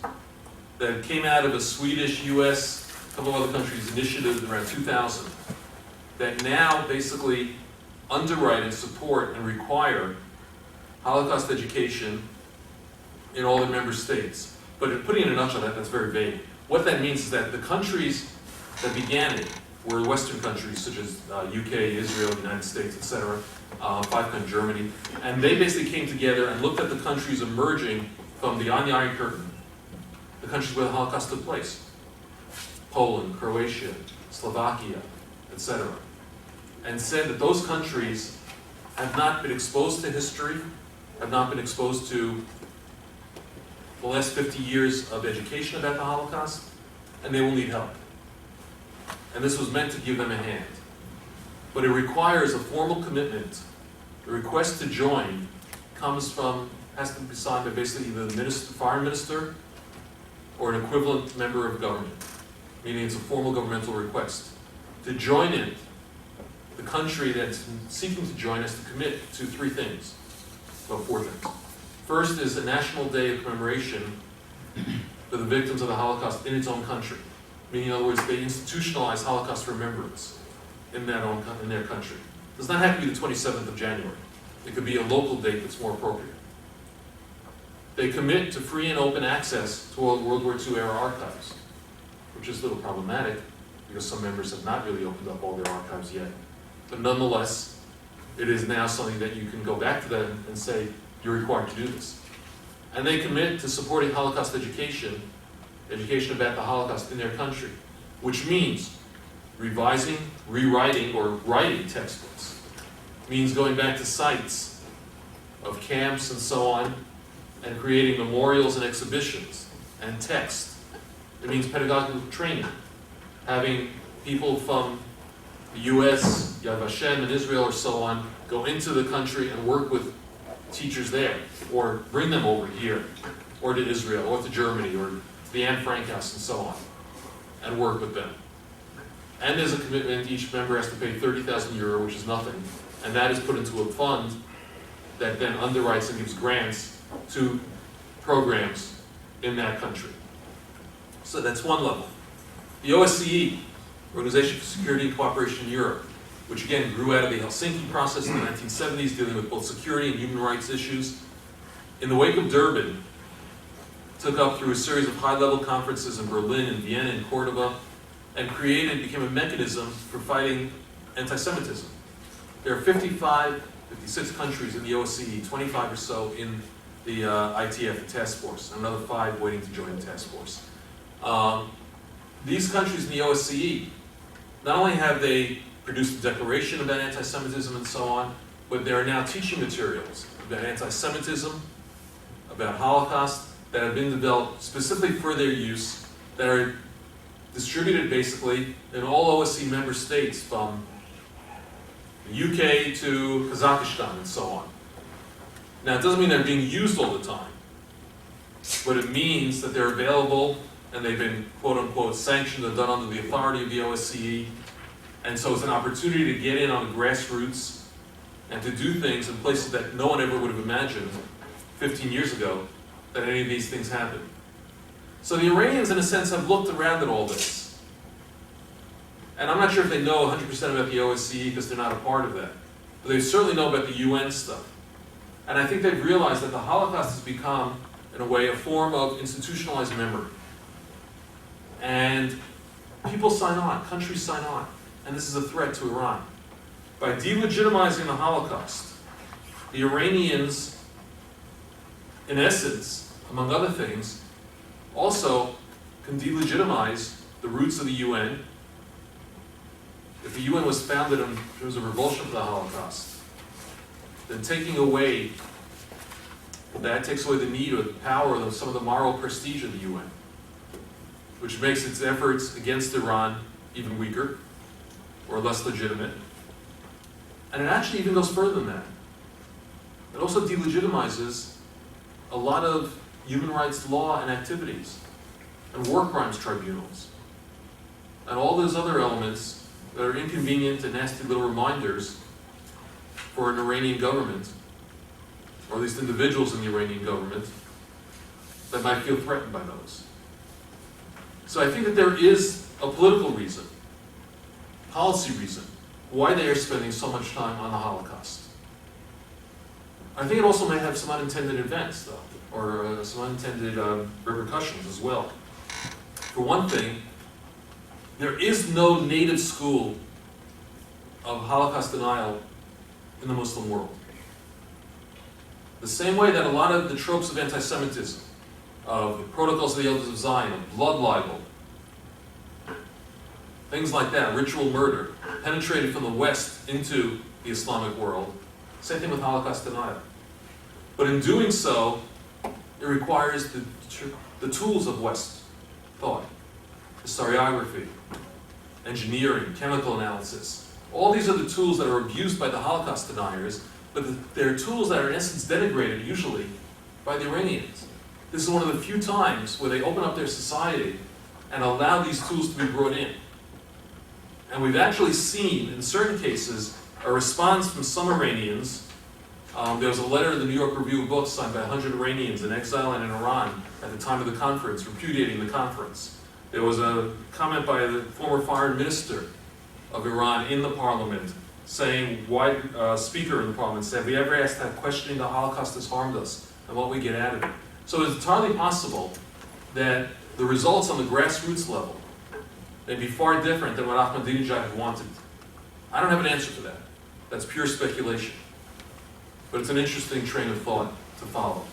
that came out of a Swedish, US, a couple of other countries initiative around 2000 that now basically underwrite and support and require Holocaust education in all the member states. But putting it in a nutshell, that's very vague. What that means is that the countries that began it were Western countries such as UK, Israel, United States, etc., 5 countries, Germany, and they basically came together and looked at the countries emerging from beyond the Iron Curtain, the countries where the Holocaust took place: Poland, Croatia, Slovakia, etc., and said that those countries have not been exposed to history, have not been exposed to the last 50 years of education about the Holocaust, and they will need help. And this was meant to give them a hand. But it requires a formal commitment. The request to join has to be signed by basically either the foreign minister or an equivalent member of government, meaning it's a formal governmental request. To join it, the country that's seeking to join has to commit to 3 things, well, 4 things. First is a national day of commemoration for the victims of the Holocaust in its own country. Meaning, in other words, they institutionalize Holocaust remembrance in their country. It does not have to be the 27th of January. It could be a local date that's more appropriate. They commit to free and open access to all World War II era archives, which is a little problematic because some members have not really opened up all their archives yet. But nonetheless, it is now something that you can go back to them and say, you're required to do this. And they commit to supporting Holocaust education about the Holocaust in their country, which means revising, rewriting, or writing textbooks. It means going back to sites of camps and so on, and creating memorials and exhibitions and text. It means pedagogical training, having people from the US, Yad Vashem, and Israel, or so on, go into the country and work with teachers there, or bring them over here, or to Israel, or to Germany, or to the Anne Frank House, and so on, and work with them. And there's a commitment, each member has to pay 30,000 euro, which is nothing, and that is put into a fund that then underwrites and gives grants to programs in that country. So that's one level. The OSCE, Organization for Security and Cooperation in Europe, which again grew out of the Helsinki process in the 1970s, dealing with both security and human rights issues. In the wake of Durban, took up through a series of high-level conferences in Berlin and Vienna and Cordoba, and became a mechanism for fighting anti-Semitism. There are 56 countries in the OSCE, 25 or so in the ITF, the task force, and another 5 waiting to join the task force. These countries in the OSCE, not only have they produced a declaration about anti-Semitism and so on, but there are now teaching materials about anti-Semitism, about Holocaust, that have been developed specifically for their use, that are distributed basically in all OSCE member states, from the UK to Kazakhstan and so on. Now, it doesn't mean they're being used all the time, but it means that they're available and they've been quote-unquote sanctioned and done under the authority of the OSCE, and so it's an opportunity to get in on the grassroots and to do things in places that no one ever would have imagined 15 years ago that any of these things happen. So the Iranians, in a sense, have looked around at all this. And I'm not sure if they know 100% about the OSCE because they're not a part of that. But they certainly know about the UN stuff. And I think they've realized that the Holocaust has become, in a way, a form of institutionalized memory. And people sign on, countries sign on. And this is a threat to Iran. By delegitimizing the Holocaust, the Iranians, in essence, among other things, also can delegitimize the roots of the UN. If the UN was founded in terms of revulsion for the Holocaust, then taking away, that takes away the need or the power of some of the moral prestige of the UN, which makes its efforts against Iran even weaker or less legitimate. And it actually even goes further than that. It also delegitimizes a lot of human rights law and activities, and war crimes tribunals, and all those other elements that are inconvenient and nasty little reminders for an Iranian government, or at least individuals in the Iranian government, that might feel threatened by those. So I think that there is a political reason, policy reason, why they are spending so much time on the Holocaust. I think it also may have some unintended events, though, or some unintended repercussions as well. For one thing, there is no native school of Holocaust denial in the Muslim world. The same way that a lot of the tropes of anti-Semitism, of the protocols of the Elders of Zion, of blood libel, things like that, ritual murder, penetrated from the West into the Islamic world. Same thing with Holocaust denial. But in doing so, it requires the tools of West thought, historiography, engineering, chemical analysis. All these are the tools that are abused by the Holocaust deniers, but they're tools that are in essence denigrated, usually, by the Iranians. This is one of the few times where they open up their society and allow these tools to be brought in. And we've actually seen, in certain cases, a response from some Iranians. There was a letter in the New York Review of Books signed by 100 Iranians in exile and in Iran at the time of the conference, repudiating the conference. There was a comment by the former foreign minister of Iran in the parliament saying, speaker in the parliament said, "Have we ever asked that questioning the Holocaust has harmed us and what we get out of it?" So it's entirely possible that the results on the grassroots level may be far different than what Ahmadinejad wanted. I don't have an answer for that. That's pure speculation. But it's an interesting train of thought to follow.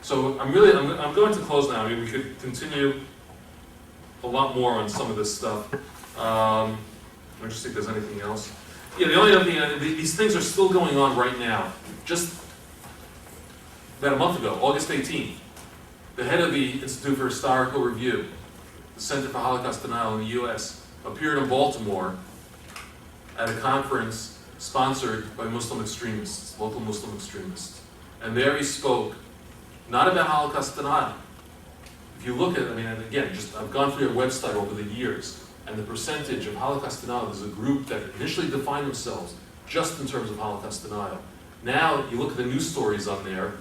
So I'm going to close now. I mean, we could continue a lot more on some of this stuff. Let me just see if there's anything else. Yeah, the only other thing, these things are still going on right now. Just about a month ago, August 18th, the head of the Institute for Historical Review, the Center for Holocaust Denial in the U.S., appeared in Baltimore at a conference sponsored by Muslim extremists, local Muslim extremists. And there he spoke, not about Holocaust denial. If you look at, I've gone through your website over the years, and the percentage of Holocaust denial is a group that initially defined themselves just in terms of Holocaust denial. Now, you look at the news stories on there.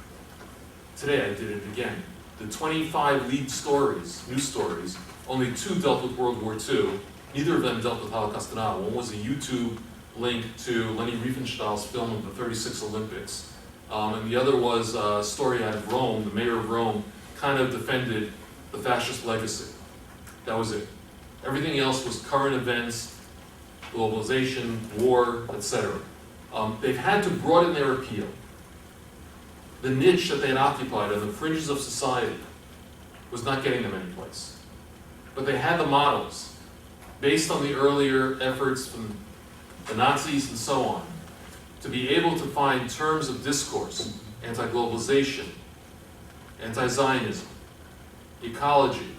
Today I did it again. The 25 lead stories, news stories, only 2 dealt with World War II. Neither of them dealt with Holocaust denial. One was a YouTube link to Leni Riefenstahl's film of the 36 Olympics. And the other was a story out of Rome. The mayor of Rome kind of defended the fascist legacy. That was it. Everything else was current events, globalization, war, etc. They've had to broaden their appeal. The niche that they had occupied on the fringes of society was not getting them anyplace. But they had the models, based on the earlier efforts from the Nazis and so on, to be able to find terms of discourse, anti-globalization, anti-Zionism, ecology,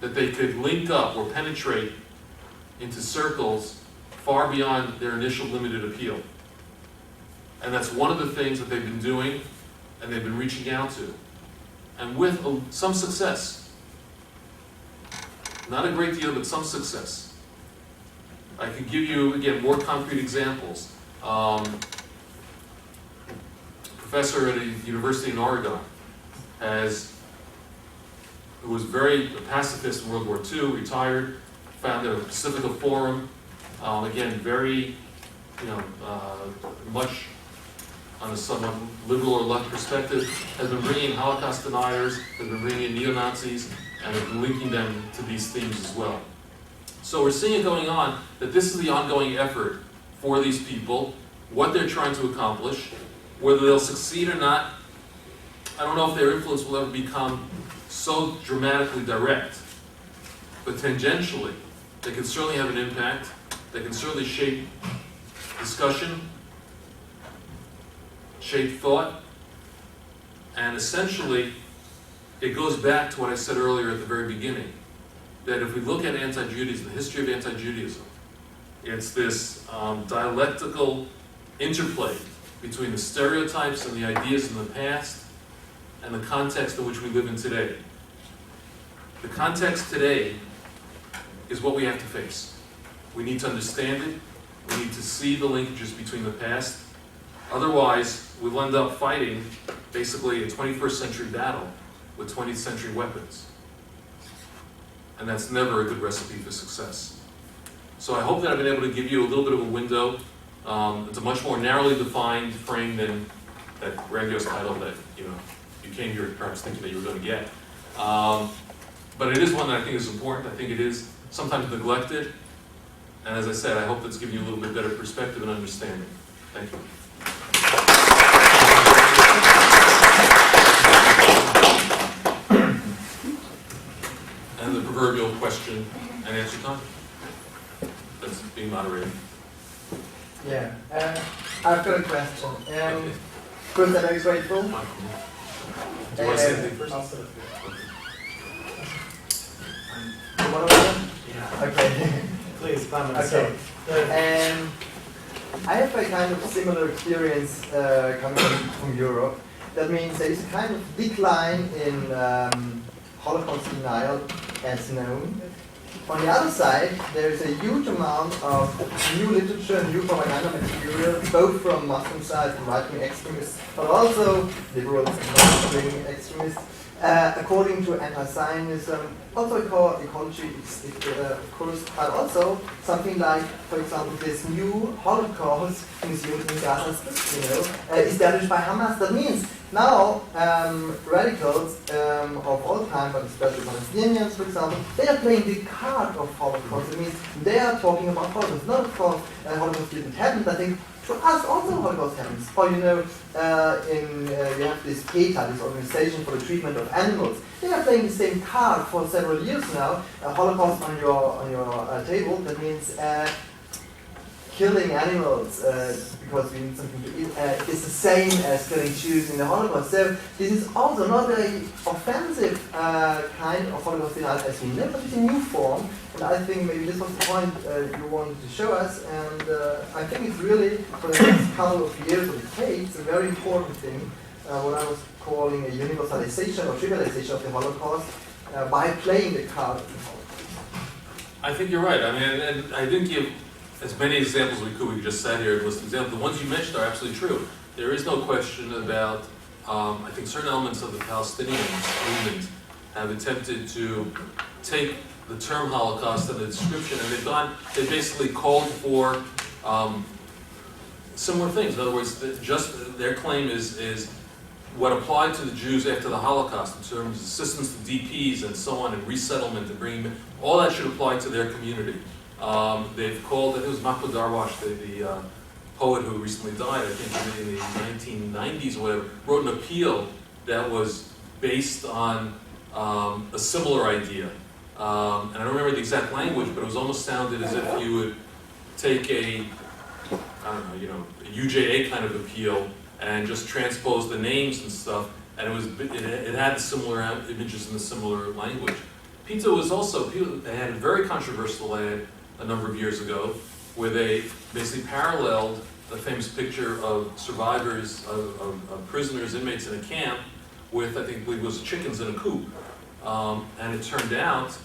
that they could link up or penetrate into circles far beyond their initial limited appeal. And that's one of the things that they've been doing and they've been reaching out to. And with some success. Not a great deal, but some success. I can give you, again, more concrete examples. Professor at a university in Oregon who was a pacifist in World War II, retired, founded a Pacifica Forum, again, very, much on a somewhat liberal or left perspective, has been bringing in Holocaust deniers, has been bringing in neo-Nazis, and has been linking them to these themes as well. So we're seeing it going on, that this is the ongoing effort for these people, what they're trying to accomplish, whether they'll succeed or not. I don't know if their influence will ever become so dramatically direct, but tangentially, they can certainly have an impact. They can certainly shape discussion, shape thought, and essentially, it goes back to what I said earlier at the very beginning, that if we look at anti-Judaism, the history of anti-Judaism, it's this dialectical interplay between the stereotypes and the ideas in the past and the context in which we live in today. The context today is what we have to face. We need to understand it. We need to see the linkages between the past. Otherwise, we'll end up fighting basically a 21st century battle with 20th century weapons. And that's never a good recipe for success. So I hope that I've been able to give you a little bit of a window. It's a much more narrowly defined frame than that grandiose title that you came here perhaps thinking that you were going to get. But it is one that I think is important. I think it is sometimes neglected. And as I said, I hope that's given you a little bit better perspective and understanding. Thank you. And the proverbial question and answer time that's being moderated. Yeah, I've got a question. First, I'm very grateful. Do you want to say anything first? I'll say it. One of them? Yeah. Okay. Please, comments. Okay. I have a kind of similar experience coming from Europe. That means there is a kind of decline in Holocaust denial as known. On the other side, there is a huge amount of new literature, new propaganda material, both from Muslim side, from right-wing extremists, but also liberal left-wing extremists, according to anti-Zionism, also ecology, of course, but also something like, for example, this new Holocaust museum in Gaza Strip, established by Hamas. That means now radicals of all time, but especially Palestinians, for example, they are playing the card of Holocaust. It means they are talking about Holocaust. Not, of course, Holocaust didn't happen, but I think to us also Holocaust happens. Or you have this PETA, this organization for the treatment of animals. They are playing the same card for several years now. Holocaust on your table. That means killing animals because we need something to eat is the same as killing Jews in the Holocaust. So this is also not a offensive kind of Holocaust denial as we know, but it's a new form. And I think maybe this was the point you wanted to show us. And I think it's really, for the next couple of years or decades, a very important thing, what I was calling a universalization or trivialization of the Holocaust by playing the card of the Holocaust. I think you're right. I mean, and I didn't give as many examples as we could. We just sat here and listed examples. The ones you mentioned are absolutely true. There is no question about, I think certain elements of the Palestinian movement have attempted to take the term Holocaust and the description, and they basically called for similar things. In other words, just their claim is what applied to the Jews after the Holocaust in terms of assistance to DPs and so on, and resettlement and bringing them, all that should apply to their community. They've called it was Mahmoud Darwish, the poet who recently died, I think in the 1990s or whatever, wrote an appeal that was based on a similar idea. And I don't remember the exact language, but it was almost sounded as if you would take a UJA kind of appeal and just transpose the names and stuff, and it had similar images in the similar language. PETA was also, they had a very controversial ad a number of years ago, where they basically paralleled the famous picture of survivors, of prisoners, inmates in a camp, with, I think it was chickens in a coop. And it turned out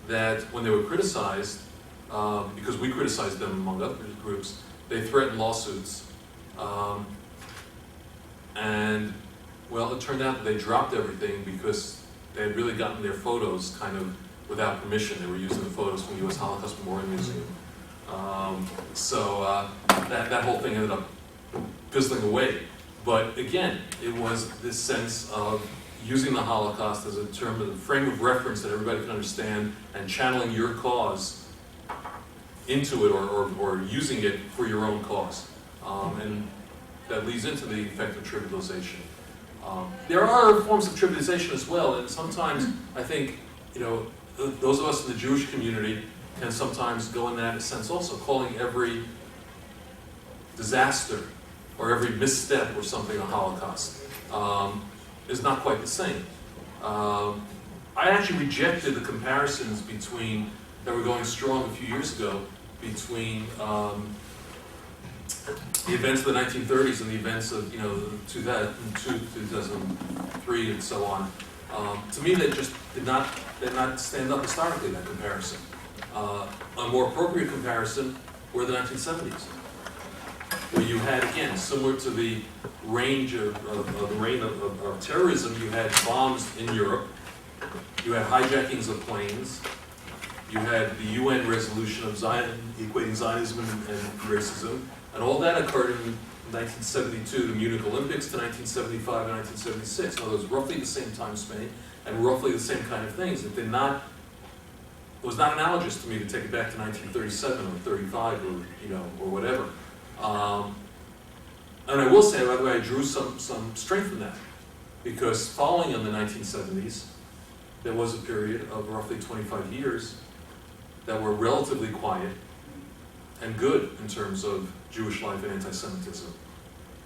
that when they were criticized, because we criticized them among other groups, they threatened lawsuits. And, well, it turned out that they dropped everything because they had really gotten their photos kind of without permission. They were using the photos from the U.S. Holocaust Memorial Museum. So that whole thing ended up fizzling away. But again, it was this sense of using the Holocaust as a term, a frame of reference that everybody can understand, and channeling your cause into it, or using it for your own cause. And that leads into the effect of trivialization. There are forms of trivialization as well, and sometimes I think, those of us in the Jewish community can sometimes go in that sense also, calling every disaster or every misstep or something a Holocaust is not quite the same. I actually rejected the comparisons that were going strong a few years ago between the events of the 1930s and the events of 2002, 2003, and so on. To me, that just did not stand up historically, that comparison. A more appropriate comparison were the 1970s, where you had, again, similar to the range of terrorism, you had bombs in Europe, you had hijackings of planes, you had the UN resolution of equating Zionism and racism, and all that occurred in 1972, the Munich Olympics, to 1975 and 1976. In other words, roughly the same time span and roughly the same kind of things. It was not analogous to me to take it back to 1937 or 35 or whatever. And I will say, by the way, I drew some strength from that, because following in the 1970s, there was a period of roughly 25 years that were relatively quiet and good in terms of Jewish life and anti-Semitism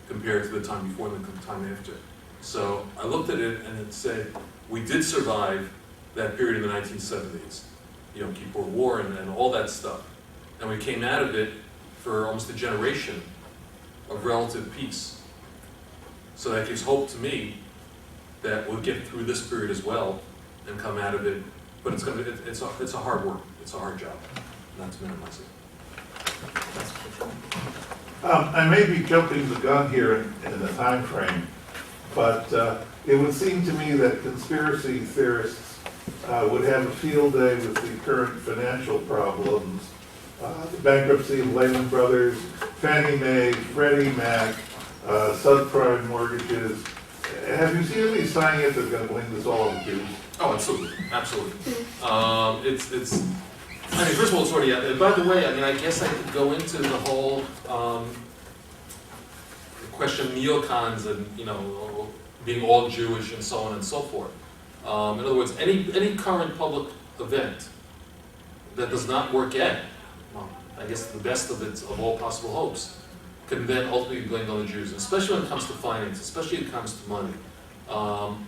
compared to the time before and the time after. So I looked at it and it said, we did survive that period in the 1970s, Yom Kippur War and all that stuff. And we came out of it for almost a generation of relative peace. So that gives hope to me that we'll get through this period as well and come out of it. But it's a hard work. It's a hard job, not to minimize it. I may be jumping the gun here in the time frame, but it would seem to me that conspiracy theorists would have a field day with the current financial problems, the bankruptcy of Lehman Brothers, Fannie Mae, Freddie Mac, subprime mortgages. Have you seen any sign yet that's going to blame this all on the Jews? Oh, absolutely, absolutely. First of all, it's already out there. By the way, I guess I could go into the whole question of neocons and being all Jewish and so on and so forth. In other words, any current public event that does not work out, well, I guess the best of all possible hopes, can then ultimately be blamed on the Jews, especially when it comes to finance, especially when it comes to money. I'm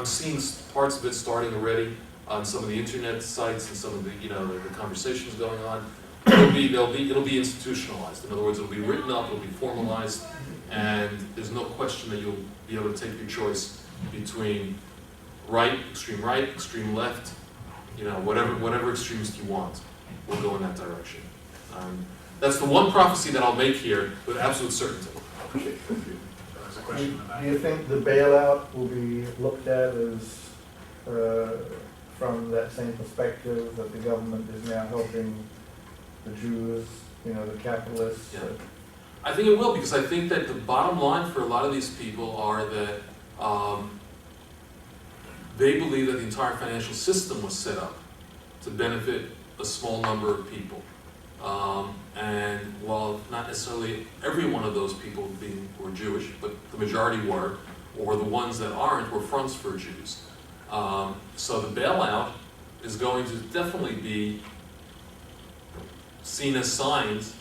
seeing parts of it starting already on some of the internet sites and some of the the conversations going on. It'll be institutionalized. In other words, it'll be written up, it'll be formalized, and there's no question that you'll be able to take your choice between extreme left, whatever extremist you want will go in that direction. That's the one prophecy that I'll make here with absolute certainty. Okay, thank you. There's a question in the back. Do you think the bailout will be looked at as from that same perspective, that the government is now helping the Jews you know, the capitalists. Yeah. I think it will, because I think that the bottom line for a lot of these people are that they believe that the entire financial system was set up to benefit a small number of people. And while not necessarily every one of those people were Jewish, but the majority were, or the ones that aren't were fronts for Jews. So the bailout is going to definitely be seen as signs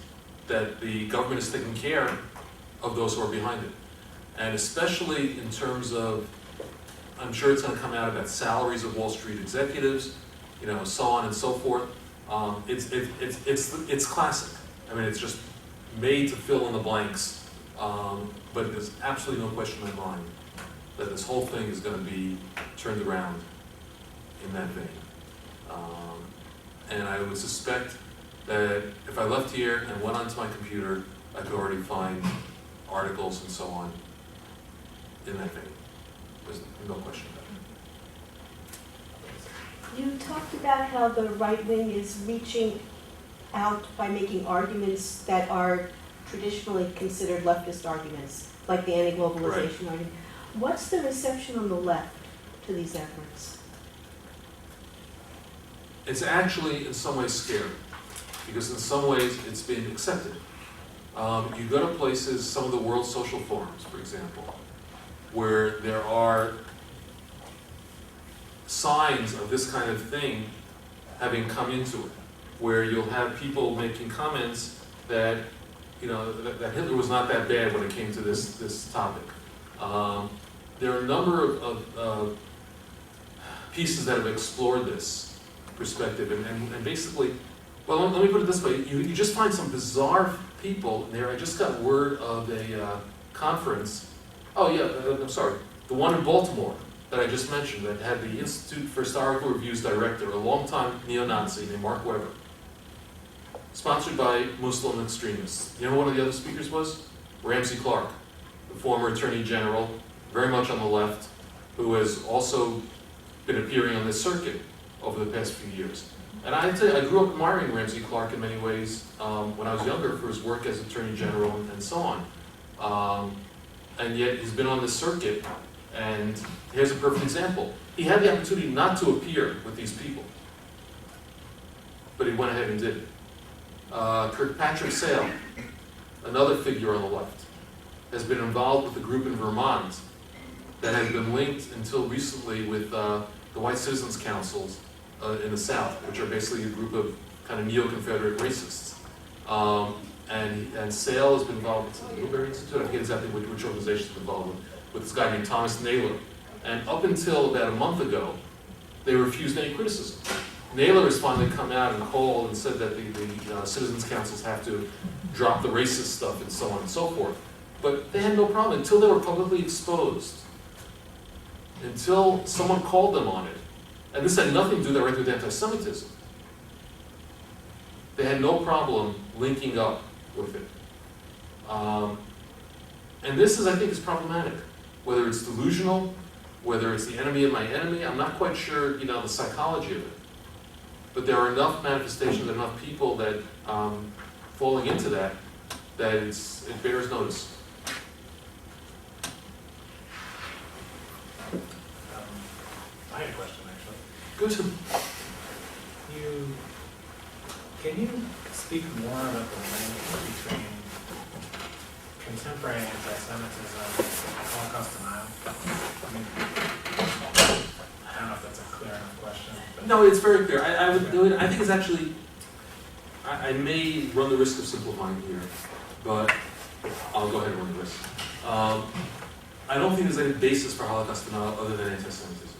that the government is taking care of those who are behind it. And especially in terms of, I'm sure it's going to come out about salaries of Wall Street executives, you know, so on and so forth. It's classic. I mean, it's just made to fill in the blanks. But there's absolutely no question in my mind that this whole thing is going to be turned around in that vein. And I would suspect that if I left here and went onto my computer, I could already find articles and so on in that vein. There's no question about it. You talked about how the right wing is reaching out by making arguments that are traditionally considered leftist arguments, like the anti-globalization argument. What's the reception on the left to these efforts? It's actually in some ways scary, because in some ways it's being accepted. You go to places, some of the World Social Forums, for example, where there are signs of this kind of thing having come into it, where you'll have people making comments that, you know, that Hitler was not that bad when it came to this topic. There are a number of pieces that have explored this perspective, and basically, well, let me put it this way, you just find some bizarre people in there. I just got word of a conference, oh yeah, I'm sorry, the one in Baltimore that I just mentioned, that had the Institute for Historical Review's director, a longtime neo-Nazi named Mark Weber, sponsored by Muslim extremists. You know what one of the other speakers was? Ramsey Clark, the former Attorney General, very much on the left, who has also been appearing on this circuit over the past few years. And I tell you, I grew up admiring Ramsey Clark in many ways when I was younger for his work as Attorney General and so on. And yet he's been on this circuit, and here's a perfect example. He had the opportunity not to appear with these people, but he went ahead and did it. Kirkpatrick Sale, another figure on the left, has been involved with a group in Vermont that has been linked until recently with the White Citizens Councils in the South, which are basically a group of kind of neo-Confederate racists. And Sale has been involved with the Newberry Institute, I forget exactly which organization he's involved with this guy named Thomas Naylor. And up until about a month ago, they refused any criticism. Naylor has finally come out and called and said that the Citizens Councils have to drop the racist stuff and so on and so forth. But they had no problem until they were publicly exposed, until someone called them on it. And this had nothing to do directly with anti-Semitism. They had no problem linking up with it. And this is, I think, is problematic. Whether it's delusional, whether it's the enemy of my enemy, I'm not quite sure, you know, the psychology of it. But there are enough manifestations, enough people that falling into that it bears notice. I had a question, actually. Good. Can you speak more about the link between contemporary anti-Semitism and Holocaust denial? I mean, I don't know if that's a clear enough question. But No, it's very clear. I would do it. I think it's actually, I may run the risk of simplifying here, but I'll go ahead and run the risk. I don't think there's any basis for Holocaust denial other than anti-Semitism.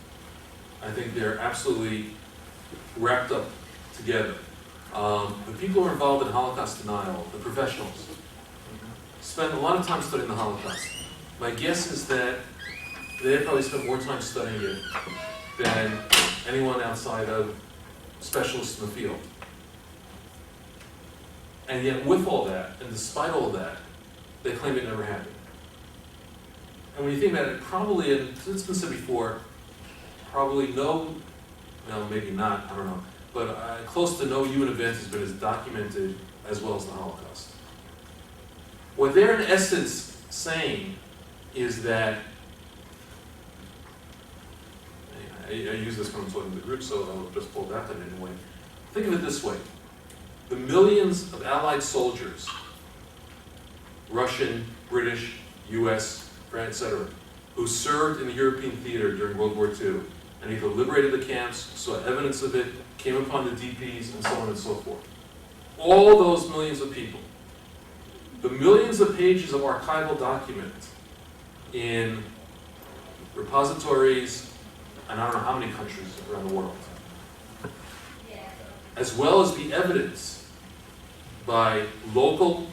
I think they're absolutely wrapped up together. The people who are involved in Holocaust denial, the professionals, spend a lot of time studying the Holocaust. My guess is that they probably spent more time studying it than anyone outside of specialists in the field. And yet with all that, and despite all that, they claim it never happened. And when you think about it, probably, and it's been said before, probably no, maybe not, I don't know, but close to no human event has been as documented as well as the Holocaust. What they're in essence saying is that, I use this when I'm talking to the group, so I'll just pull that in anyway. Think of it this way. The millions of Allied soldiers, Russian, British, US, France, etc., who served in the European theater during World War II, and either liberated the camps, saw evidence of it, came upon the DPs, and so on and so forth. All those millions of people, the millions of pages of archival documents in repositories, and I don't know how many countries around the world, as well as the evidence by local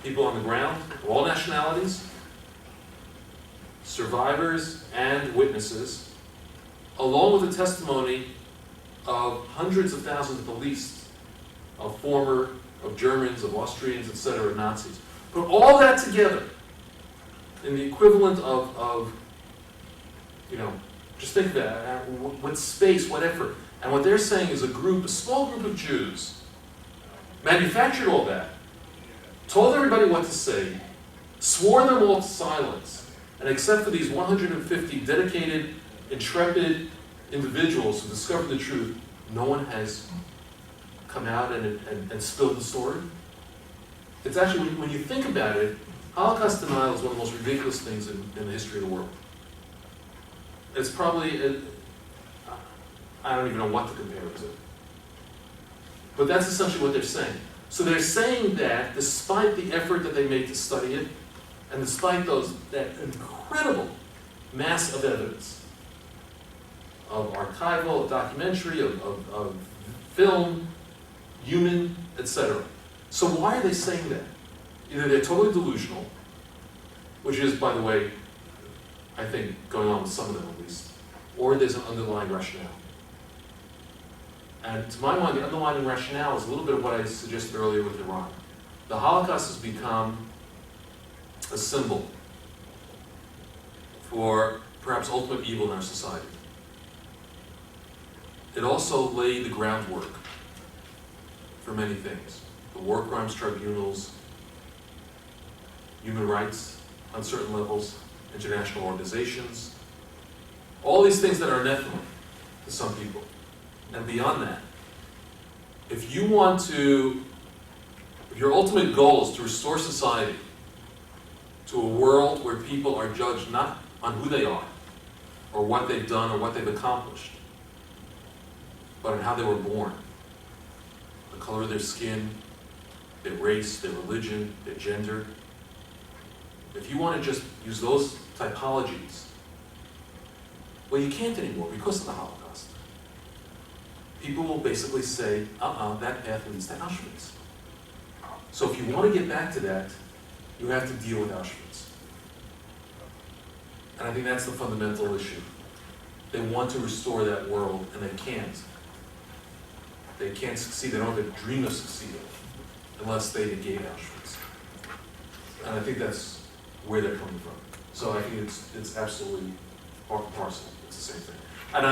people on the ground, of all nationalities, survivors and witnesses, along with the testimony of hundreds of thousands at the least of Germans, of Austrians, etc., Nazis. Put all that together in the equivalent of just think of that, what space, what effort. And what they're saying is a small group of Jews manufactured all that, told everybody what to say, swore them all to silence, and except for these 150 dedicated, intrepid individuals who discovered the truth, no one has come out and spilled the story. It's actually, when you think about it, Holocaust denial is one of the most ridiculous things in the history of the world. It's probably, I don't even know what to compare it to. But that's essentially what they're saying. So they're saying that despite the effort that they made to study it, and despite that incredible mass of evidence, of archival, of documentary, of film, human, etc. So why are they saying that? Either they're totally delusional, which is, by the way, I think going on with some of them at least, or there's an underlying rationale. And to my mind, the underlying rationale is a little bit of what I suggested earlier with Iran. The Holocaust has become a symbol for perhaps ultimate evil in our society. It also laid the groundwork for many things. The war crimes tribunals, human rights on certain levels, international organizations, all these things that are anathema to some people. And beyond that, if your ultimate goal is to restore society to a world where people are judged not on who they are, or what they've done, or what they've accomplished, but on how they were born, the color of their skin, their race, their religion, their gender. If you want to just use those typologies, well, you can't anymore because of the Holocaust. People will basically say, that path leads to Auschwitz. So if you want to get back to that, you have to deal with Auschwitz. And I think that's the fundamental issue. They want to restore that world, and they can't. They can't succeed. They don't have a dream of succeeding unless they negate Auschwitz. And I think that's where they're coming from. So I think it's absolutely part and parcel. It's the same thing. And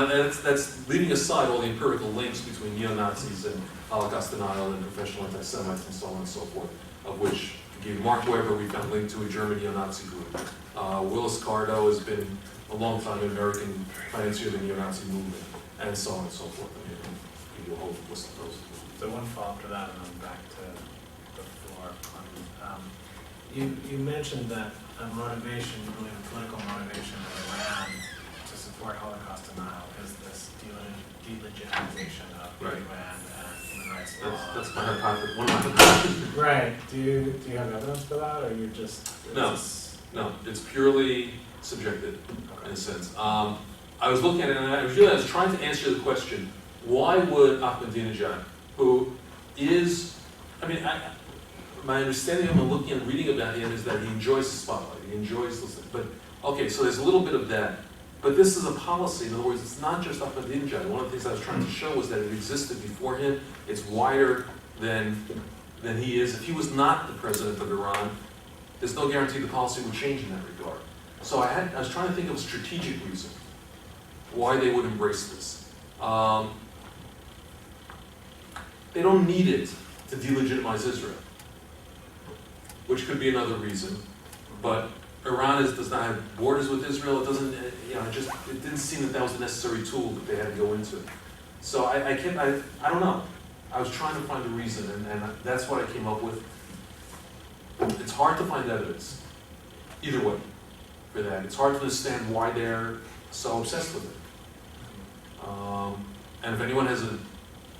that's leaving aside all the empirical links between neo-Nazis and Holocaust denial and professional anti-Semites and so on and so forth, of which, again, Mark Weber, we found linked to a German neo-Nazi group. Willis Cardo has been a long time American financier of the neo-Nazi movement, and so on and so forth. I mean, give you a whole list of those. So one follow-up to that, and then back to the floor. You mentioned that motivation, you believe the political motivation of Iran to support Holocaust denial is this delegitimization of the UN and human rights law. That's my hypothesis. One of my hypotheses. Right. Do you have evidence for that, or you just No, it's purely subjective in a sense. I was looking at it, and I was trying to answer the question: why would Ahmadinejad, who is, my understanding of him and looking and reading about him is that he enjoys the spotlight. He enjoys listening. But okay, so there's a little bit of that. But this is a policy. In other words, it's not just Ahmadinejad. One of the things I was trying to show was that it existed before him. It's wider than he is. If he was not the president of Iran, there's no guarantee the policy would change in that regard. So I was trying to think of a strategic reason why they would embrace this. They don't need it to delegitimize Israel, which could be another reason. But Iran does not have borders with Israel. It doesn't, it didn't seem that was the necessary tool that they had to go into. So I don't know. I was trying to find a reason, and that's what I came up with. It's hard to find evidence, either way, for that. It's hard to understand why they're so obsessed with it. And if anyone has a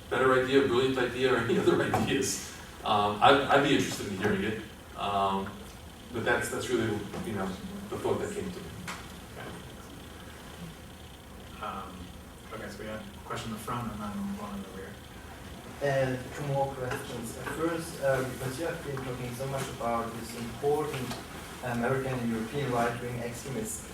better idea, a brilliant idea, or any other ideas, I'd be interested in hearing it. But that's really, the thought that came to me. Okay, so we had a question in the front and then one in the rear. And two more questions. First, because you have been talking so much about this important American and European right-wing extremists.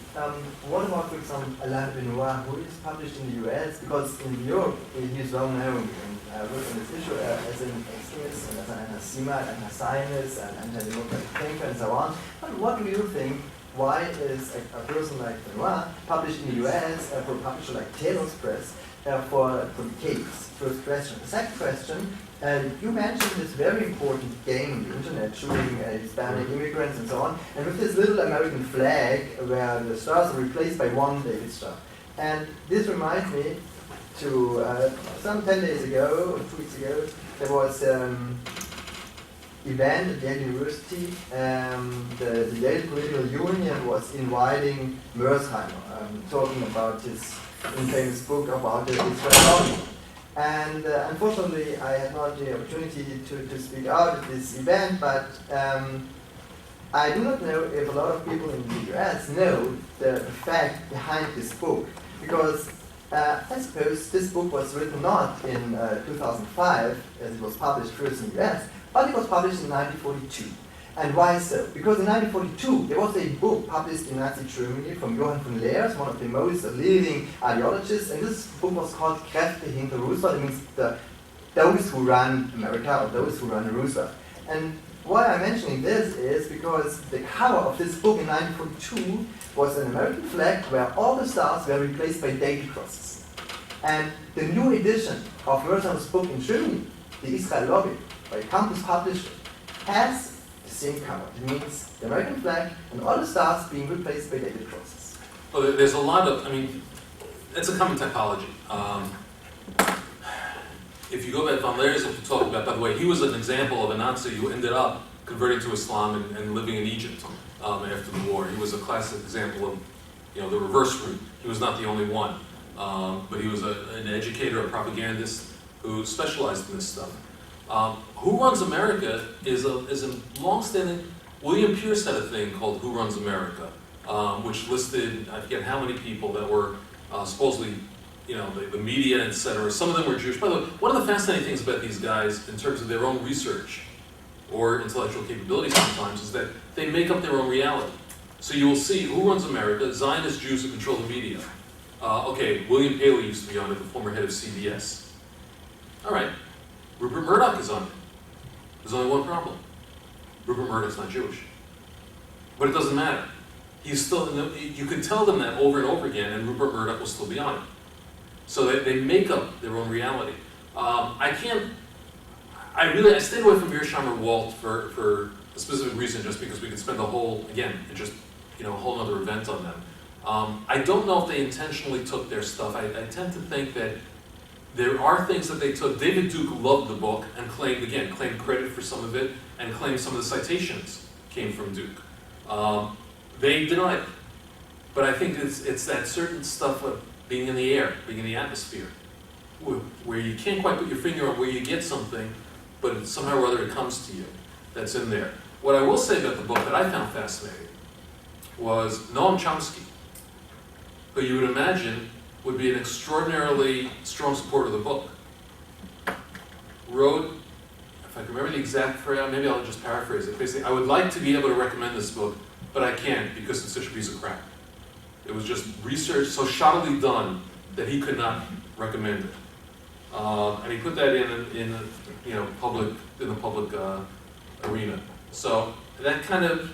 What about, for example, Alain Benoit, who is published in the US? Because in Europe, he is well known and works on this issue as an extremist and as an anti-Semite, anti-Zionist, and anti-democratic thinker, and so on. But what do you think? Why is a person like Benoit published in the US for a publisher like Taylor's Press for decades? First question. The second question, you mentioned this very important game on the internet, shooting Hispanic immigrants and so on, and with this little American flag where the stars are replaced by one David star. And this reminds me to some 10 days ago, or 2 weeks ago, there was event at Yale University. The Yale Political Union was inviting Mearsheimer, talking about his infamous book about the Israel lobby. And unfortunately, I had not the opportunity to speak out at this event, but I do not know if a lot of people in the US know the fact behind this book, because I suppose this book was written not in 2005, as it was published first in the US, but it was published in 1942. And why so? Because in 1942, there was a book published in Nazi Germany from Johann von Leers, one of the most leading ideologists, and this book was called Kräfte hinter Roosevelt. It means those who run America, or those who run Roosevelt. And why I'm mentioning this is because the cover of this book in 1942 was an American flag where all the stars were replaced by David crosses. And the new edition of Mearsheimer's book in Germany, the Israel Lobby, by a campus publisher, has the same cover. It means the American flag and all the stars being replaced by David crosses. Well, there's a lot of, it's a common typology. If you go back, von Leers, if you talk about, by the way, he was an example of a Nazi who ended up converting to Islam and living in Egypt after the war. He was a classic example of, the reverse route. He was not the only one, but he was an educator, a propagandist who specialized in this stuff. Who Runs America is a long-standing. William Pierce had a thing called Who Runs America, which listed, I forget how many people that were supposedly, the media, etc. Some of them were Jewish. By the way, one of the fascinating things about these guys, in terms of their own research or intellectual capability sometimes, is that they make up their own reality. So you will see Who Runs America, Zionist Jews who control the media. William Paley used to be on it, the former head of CBS. All right. Rupert Murdoch is on it. There's only one problem. Rupert Murdoch's not Jewish. But it doesn't matter. He's still, you can tell them that over and over again, and Rupert Murdoch will still be on it. So they make up their own reality. I stayed away from Mearsheimer Walt for a specific reason, just because we could spend a whole other event on them. I don't know if they intentionally took their stuff. I tend to think that there are things that they took. David Duke loved the book and claimed credit for some of it, and claimed some of the citations came from Duke. They denied it. But I think it's that certain stuff of being in the air, being in the atmosphere, where you can't quite put your finger on where you get something, but somehow or other it comes to you. That's in there. What I will say about the book that I found fascinating was Noam Chomsky, who you would imagine would be an extraordinarily strong supporter of the book, wrote, if I can remember the exact phrase, maybe I'll just paraphrase it. Basically, I would like to be able to recommend this book, but I can't because it's such a piece of crap. It was just research so shoddily done that he could not recommend it. And he put that in the public arena. So that kind of,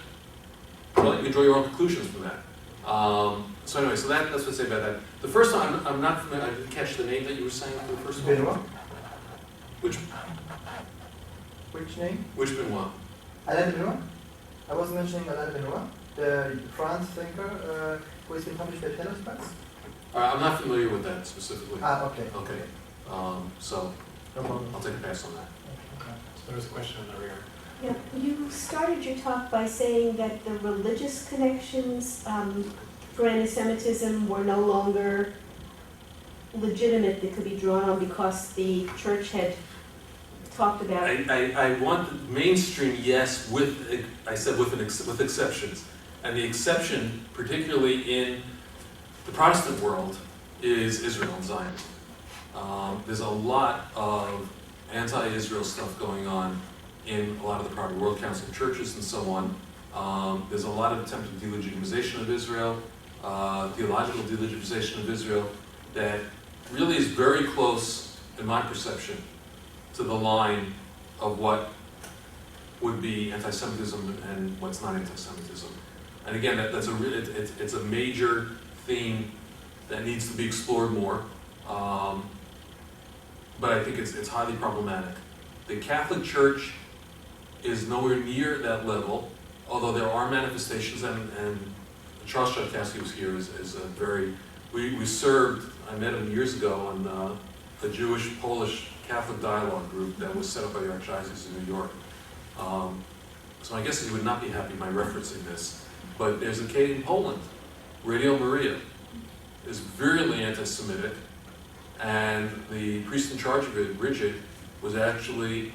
well, you can draw your own conclusions from that. So anyway, that's what I say about that. The first one, I'm not familiar. I didn't catch the name that you were saying for the first one. Benoit? Which? Which name? Which Benoit? Alain de Benoit? I was mentioning Alain de Benoit, the France thinker who has been published by Taylor's Press. I'm not familiar with that specifically. Ah, okay. Okay. So No problem. I'll take a pass on that. So there was a question in the rear. Yeah, you started your talk by saying that the religious connections for anti-Semitism were no longer legitimate, that could be drawn on because the church had talked about it. I want mainstream, yes, I said with exceptions. And the exception, particularly in the Protestant world, is Israel and Zionism. There's a lot of anti-Israel stuff going on in a lot of the Protestant World Council churches and so on. There's a lot of attempted delegitimization of Israel, theological delegitimization of Israel, that really is very close, in my perception, to the line of what would be anti-Semitism and what's not anti-Semitism. And again, it's a major theme that needs to be explored more. But I think it's highly problematic. The Catholic Church is nowhere near that level, although there are manifestations, and Charles Chudkowsky was here, is a very, we served, I met him years ago on the Jewish-Polish Catholic dialogue group that was set up by the Archdiocese of New York. So I guess he would not be happy by referencing this, but there's a case in Poland, Radio Maria, is virulently anti-Semitic, and the priest in charge of it, Bridget, was actually,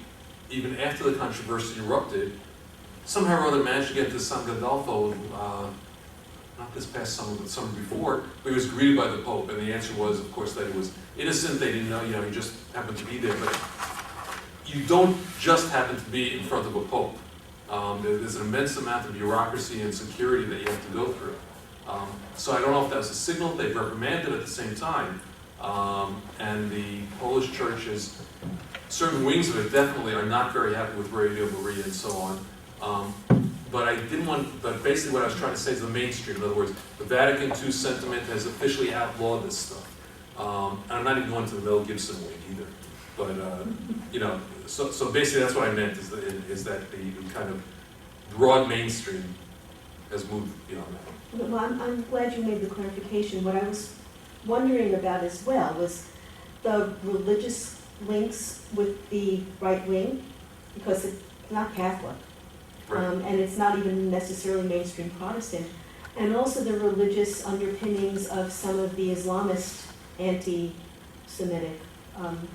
even after the controversy erupted, somehow or other managed to get to San Gandolfo, not this past summer, but the summer before, but he was greeted by the Pope, and the answer was, of course, that he was innocent, they didn't know, he just happened to be there, but you don't just happen to be in front of a Pope. There's an immense amount of bureaucracy and security that you have to go through. So I don't know if that was a signal. They've reprimanded at the same time. And the Polish churches, certain wings of it definitely are not very happy with Radio Maria and so on. But basically what I was trying to say is the mainstream. In other words, the Vatican II sentiment has officially outlawed this stuff. And I'm not even going to the Mel Gibson wing either. But, so basically that's what I meant, is that the kind of broad mainstream has moved beyond that. Well, I'm glad you made the clarification. What I was wondering about as well was the religious links with the right wing, because it's not Catholic, Right. and it's not even necessarily mainstream Protestant, and also the religious underpinnings of some of the Islamist anti-Semitic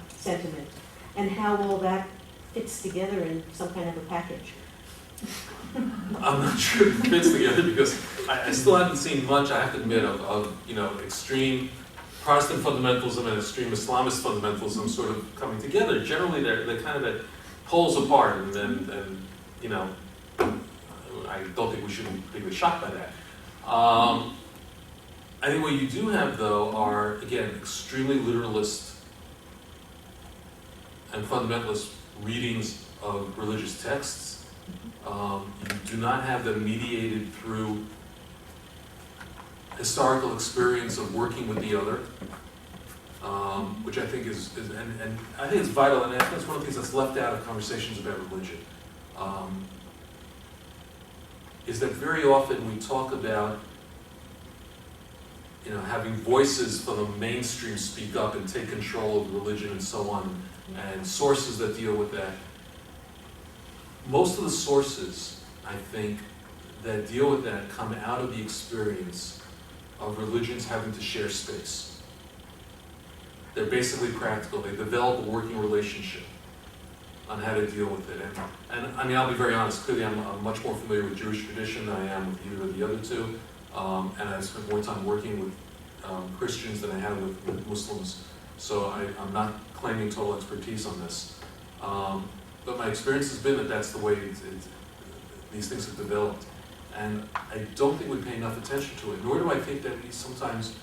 sentiment, and how all that fits together in some kind of a package. I'm not sure it fits together because I still haven't seen much, I have to admit, of extreme Protestant fundamentalism and extreme Islamist fundamentalism sort of coming together. Generally, they're kind of at poles apart, and I don't think we should be particularly shocked by that. I think what you do have, though, are, again, extremely literalist and fundamentalist readings of religious texts. You do not have them mediated through historical experience of working with the other, which I think is and I think it's vital, and I think that's one of the things that's left out of conversations about religion. Is that very often we talk about having voices from the mainstream speak up and take control of religion and so on, and sources that deal with that. Most of the sources, I think, that deal with that come out of the experience of religions having to share space. They're basically practical. They develop a working relationship on how to deal with it. And I mean, I'll be very honest, clearly I'm much more familiar with Jewish tradition than I am with either of the other two. And I've spent more time working with Christians than I have with Muslims. So I'm not claiming total expertise on this. But my experience has been that that's the way these things have developed. And I don't think we pay enough attention to it, nor do I think that we sometimes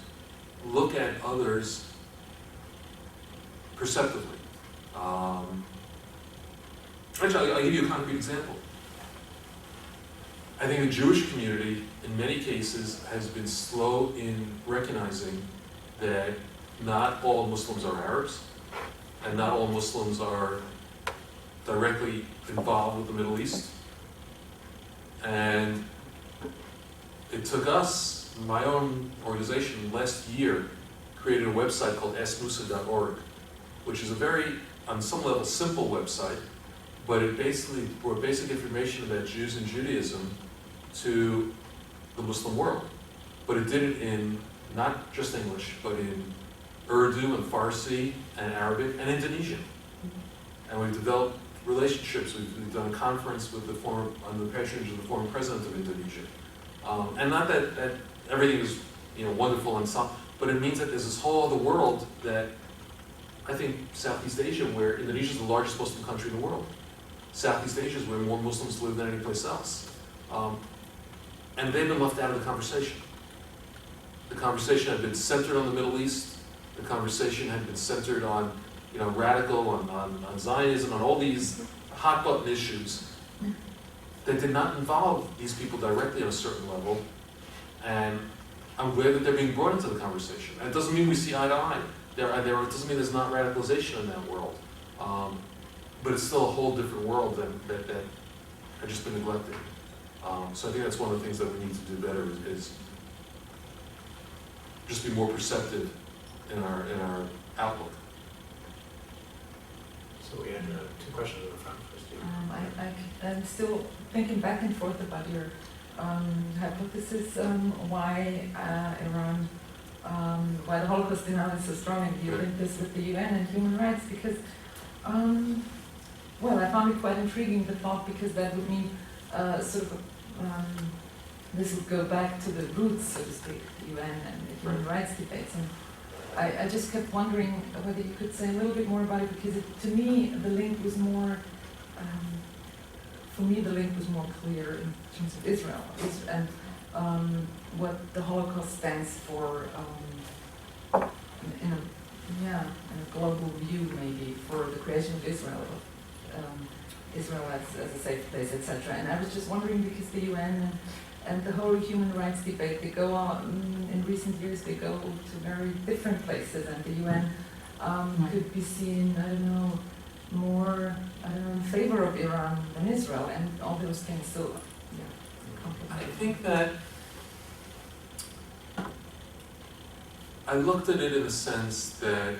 look at others perceptively. Actually, I'll give you a concrete example. I think the Jewish community, in many cases, has been slow in recognizing that not all Muslims are Arabs, and not all Muslims are directly involved with the Middle East. And it took us, my own organization, last year, created a website called smusa.org, which is a very, on some level, simple website, but it basically brought basic information about Jews and Judaism to the Muslim world. But it did it in not just English, but in Urdu and Farsi and Arabic and Indonesian. And we've developed relationships. We've done a conference with under the patronage of the former president of Indonesia. And not that everything is wonderful and some, but it means that there's this whole other world that I think Southeast Asia, where Indonesia is the largest Muslim country in the world. Southeast Asia is where more Muslims live than any place else. And they've been left out of the conversation. The conversation had been centered on the Middle East. The conversation had been centered on, radical, on Zionism, on all these hot button issues that did not involve these people directly on a certain level. And I'm glad that they're being brought into the conversation. And it doesn't mean we see eye to eye. It doesn't mean there's not radicalization in that world. But it's still a whole different world that had just been neglected. So I think that's one of the things that we need to do better is just be more perceptive in our outlook. So we had two questions in the front first. I'm still thinking back and forth about your hypothesis why Iran, why the Holocaust denial is so strong, and you link this with the UN and human rights, because, I found it quite intriguing, the thought, because that would mean this would go back to the roots, so to speak, the UN and the human rights debates. And I just kept wondering whether you could say a little bit more about it, because to me the link was more, clear in terms of Israel and what the Holocaust stands for in a global view, maybe, for the creation of Israel, Israel as a safe place, etc. And I was just wondering, because the UN and the whole human rights debate, they go on, in recent years, they go to very different places, and the UN could be seen, more, in favor of Iran than Israel, and all those things still, I think that I looked at it in the sense that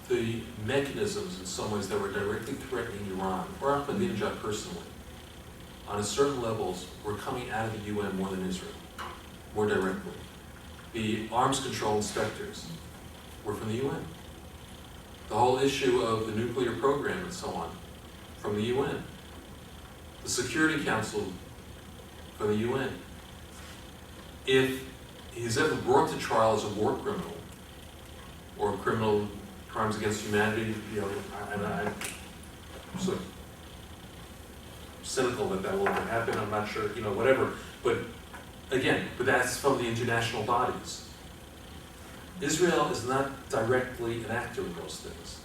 the mechanisms, in some ways, that were directly threatening Iran, or Ahmadinejad personally, on a certain levels, were coming out of the UN more than Israel, more directly. The arms control inspectors were from the UN. The whole issue of the nuclear program and so on, from the UN. The Security Council, from the UN. If he's ever brought to trial as a war criminal, or criminal crimes against humanity, I'm sort of cynical that will ever happen, I'm not sure, whatever. But again, that's from the international bodies. Israel is not directly an actor in those things.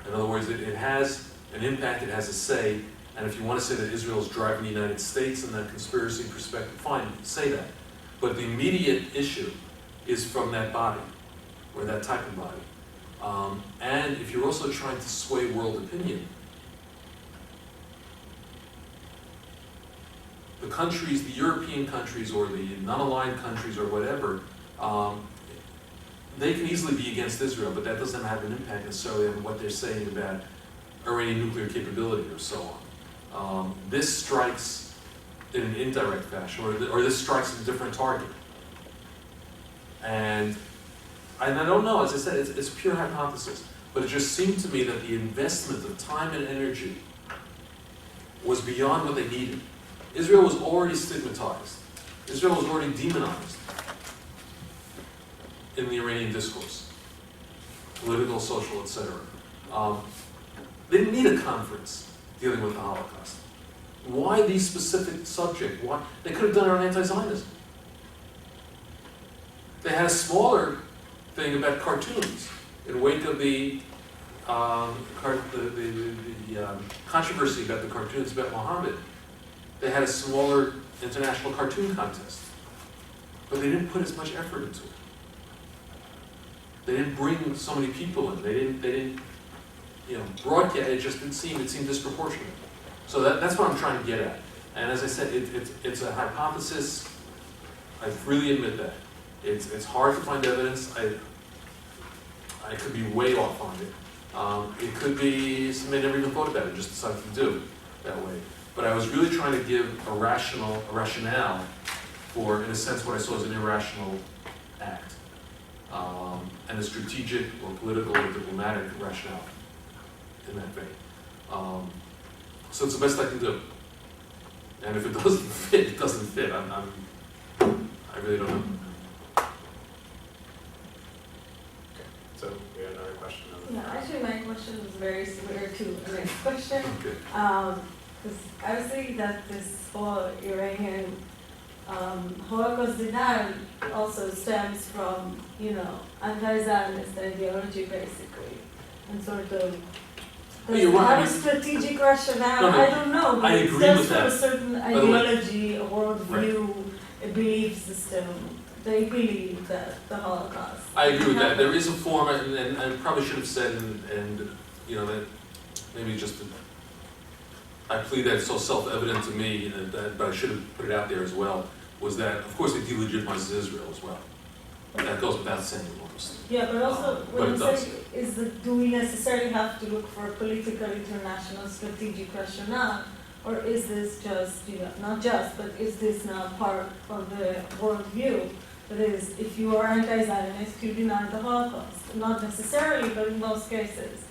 In other words, it has an impact, it has a say, and if you want to say that Israel is driving the United States in that conspiracy perspective, fine, say that. But the immediate issue is from that body, or that type of body. And if you're also trying to sway world opinion, the countries, the European countries, or the non-aligned countries, or whatever, they can easily be against Israel, but that doesn't have an impact necessarily on what they're saying about Iranian nuclear capability or so on. This strikes in an indirect fashion, or this strikes a different target. And I don't know, as I said, it's pure hypothesis, but it just seemed to me that the investment of time and energy was beyond what they needed. Israel was already stigmatized. Israel was already demonized in the Iranian discourse, political, social, etc. They didn't need a conference dealing with the Holocaust. Why these specific subject? Why? They could have done it on anti-Zionism. They had a smaller thing about cartoons in wake of the controversy about the cartoons about Muhammad. They had a smaller international cartoon contest, but they didn't put as much effort into it. They didn't bring so many people in. They didn't, broadcast, it just didn't seem, it seemed disproportionate. So that's what I'm trying to get at. And as I said, it's a hypothesis. I freely admit that. It's hard to find evidence. I could be way off on it. It could be something I never even thought about it, just decided to do that way. But I was really trying to give a rationale for, in a sense, what I saw as an irrational act. And a strategic or political or diplomatic rationale in that vein. So it's the best I can do. And if it doesn't fit, it doesn't fit. I really don't know. So we had another question. Yeah, actually my question was very similar to the next question. Okay. Because I was saying that this whole Iranian Holocaust denial also stems from, anti-Zionist ideology basically, and sort of Well, you're right. have a strategic rationale. No, I don't know, but I it agree stems with from that. a certain the way- ideology, a worldview, a belief system. They believe that the Holocaust. I agree with that. happened. There is a form, and I probably should have said, and that maybe just, I plead that it's so self-evident to me, but I should have put it out there as well, was that, of course, it delegitimizes Israel as well. That goes without saying almost. Yeah, but also But when it you does. say, do we necessarily have to look for a political, international, strategic rationale? Or is this just, not just, but is this now part of the worldview? That is, if you are anti-Zionist, you deny the Holocaust. Not necessarily, but in most cases.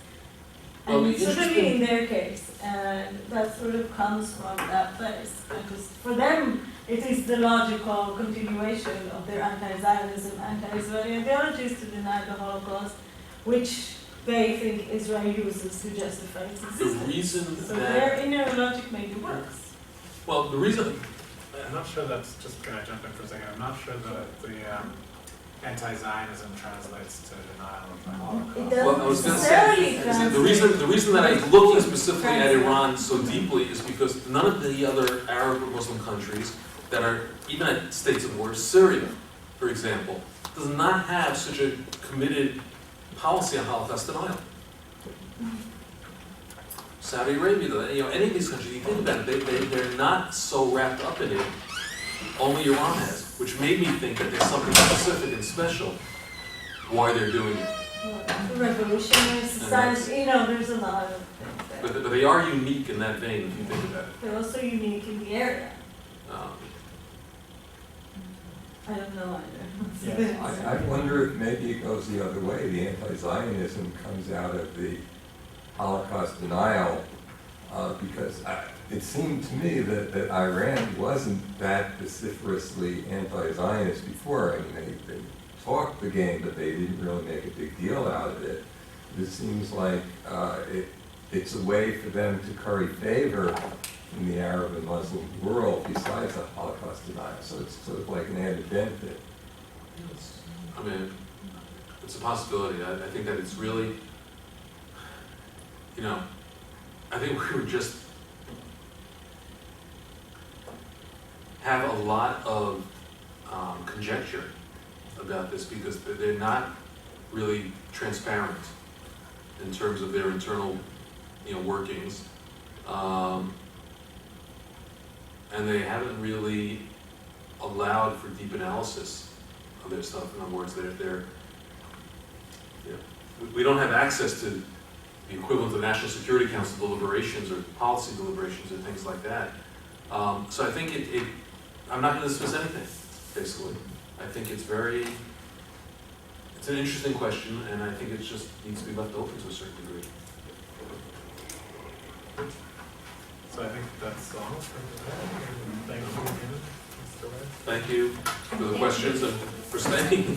Well, And the it's certainly interesting- in their case, and that sort of comes from that place. Because for them, it is the logical continuation of their anti-Zionism, anti-Israeli ideologies to deny the Holocaust, which they think Israel uses to justify its The existence. reason So that, their inner logic maybe works. well, the reason, I'm not sure that's, just can I jump in for a second? I'm not sure that the anti-Zionism translates to denial of the Holocaust. It doesn't well, I was going to necessarily say, translate. the reason that I'm looking specifically at Iran so deeply is because none of the other Arab or Muslim countries that are even at states of war, Syria, for example, does not have such a committed policy on Holocaust denial. Saudi Arabia, any of these countries, you think about it, they're not so wrapped up in it. Only Iran has, which made me think that there's something specific and special why they're doing it. Revolutionary society, there's a lot of things there. But they are unique in that vein, if you think about it. They're also unique in the area. I don't know either. I wonder if maybe it goes the other way. The anti-Zionism comes out of the Holocaust denial because it seemed to me that Iran wasn't that vociferously anti-Zionist before. I mean, they talked the game, but they didn't really make a big deal out of it. It seems like it's a way for them to curry favor in the Arab and Muslim world besides the Holocaust denial. So it's sort of like an added benefit. I mean, it's a possibility. I think that it's really, I think we would just have a lot of conjecture about this because they're not really transparent in terms of their internal, workings. And they haven't really allowed for deep analysis of their stuff. In other words, we don't have access to the equivalent of National Security Council deliberations or policy deliberations or things like that. So I think I'm not going to dismiss anything, basically. I think it's an interesting question, and I think it just needs to be left open to a certain degree. So I think that's all. Thank you. Thank you for the questions and for staying.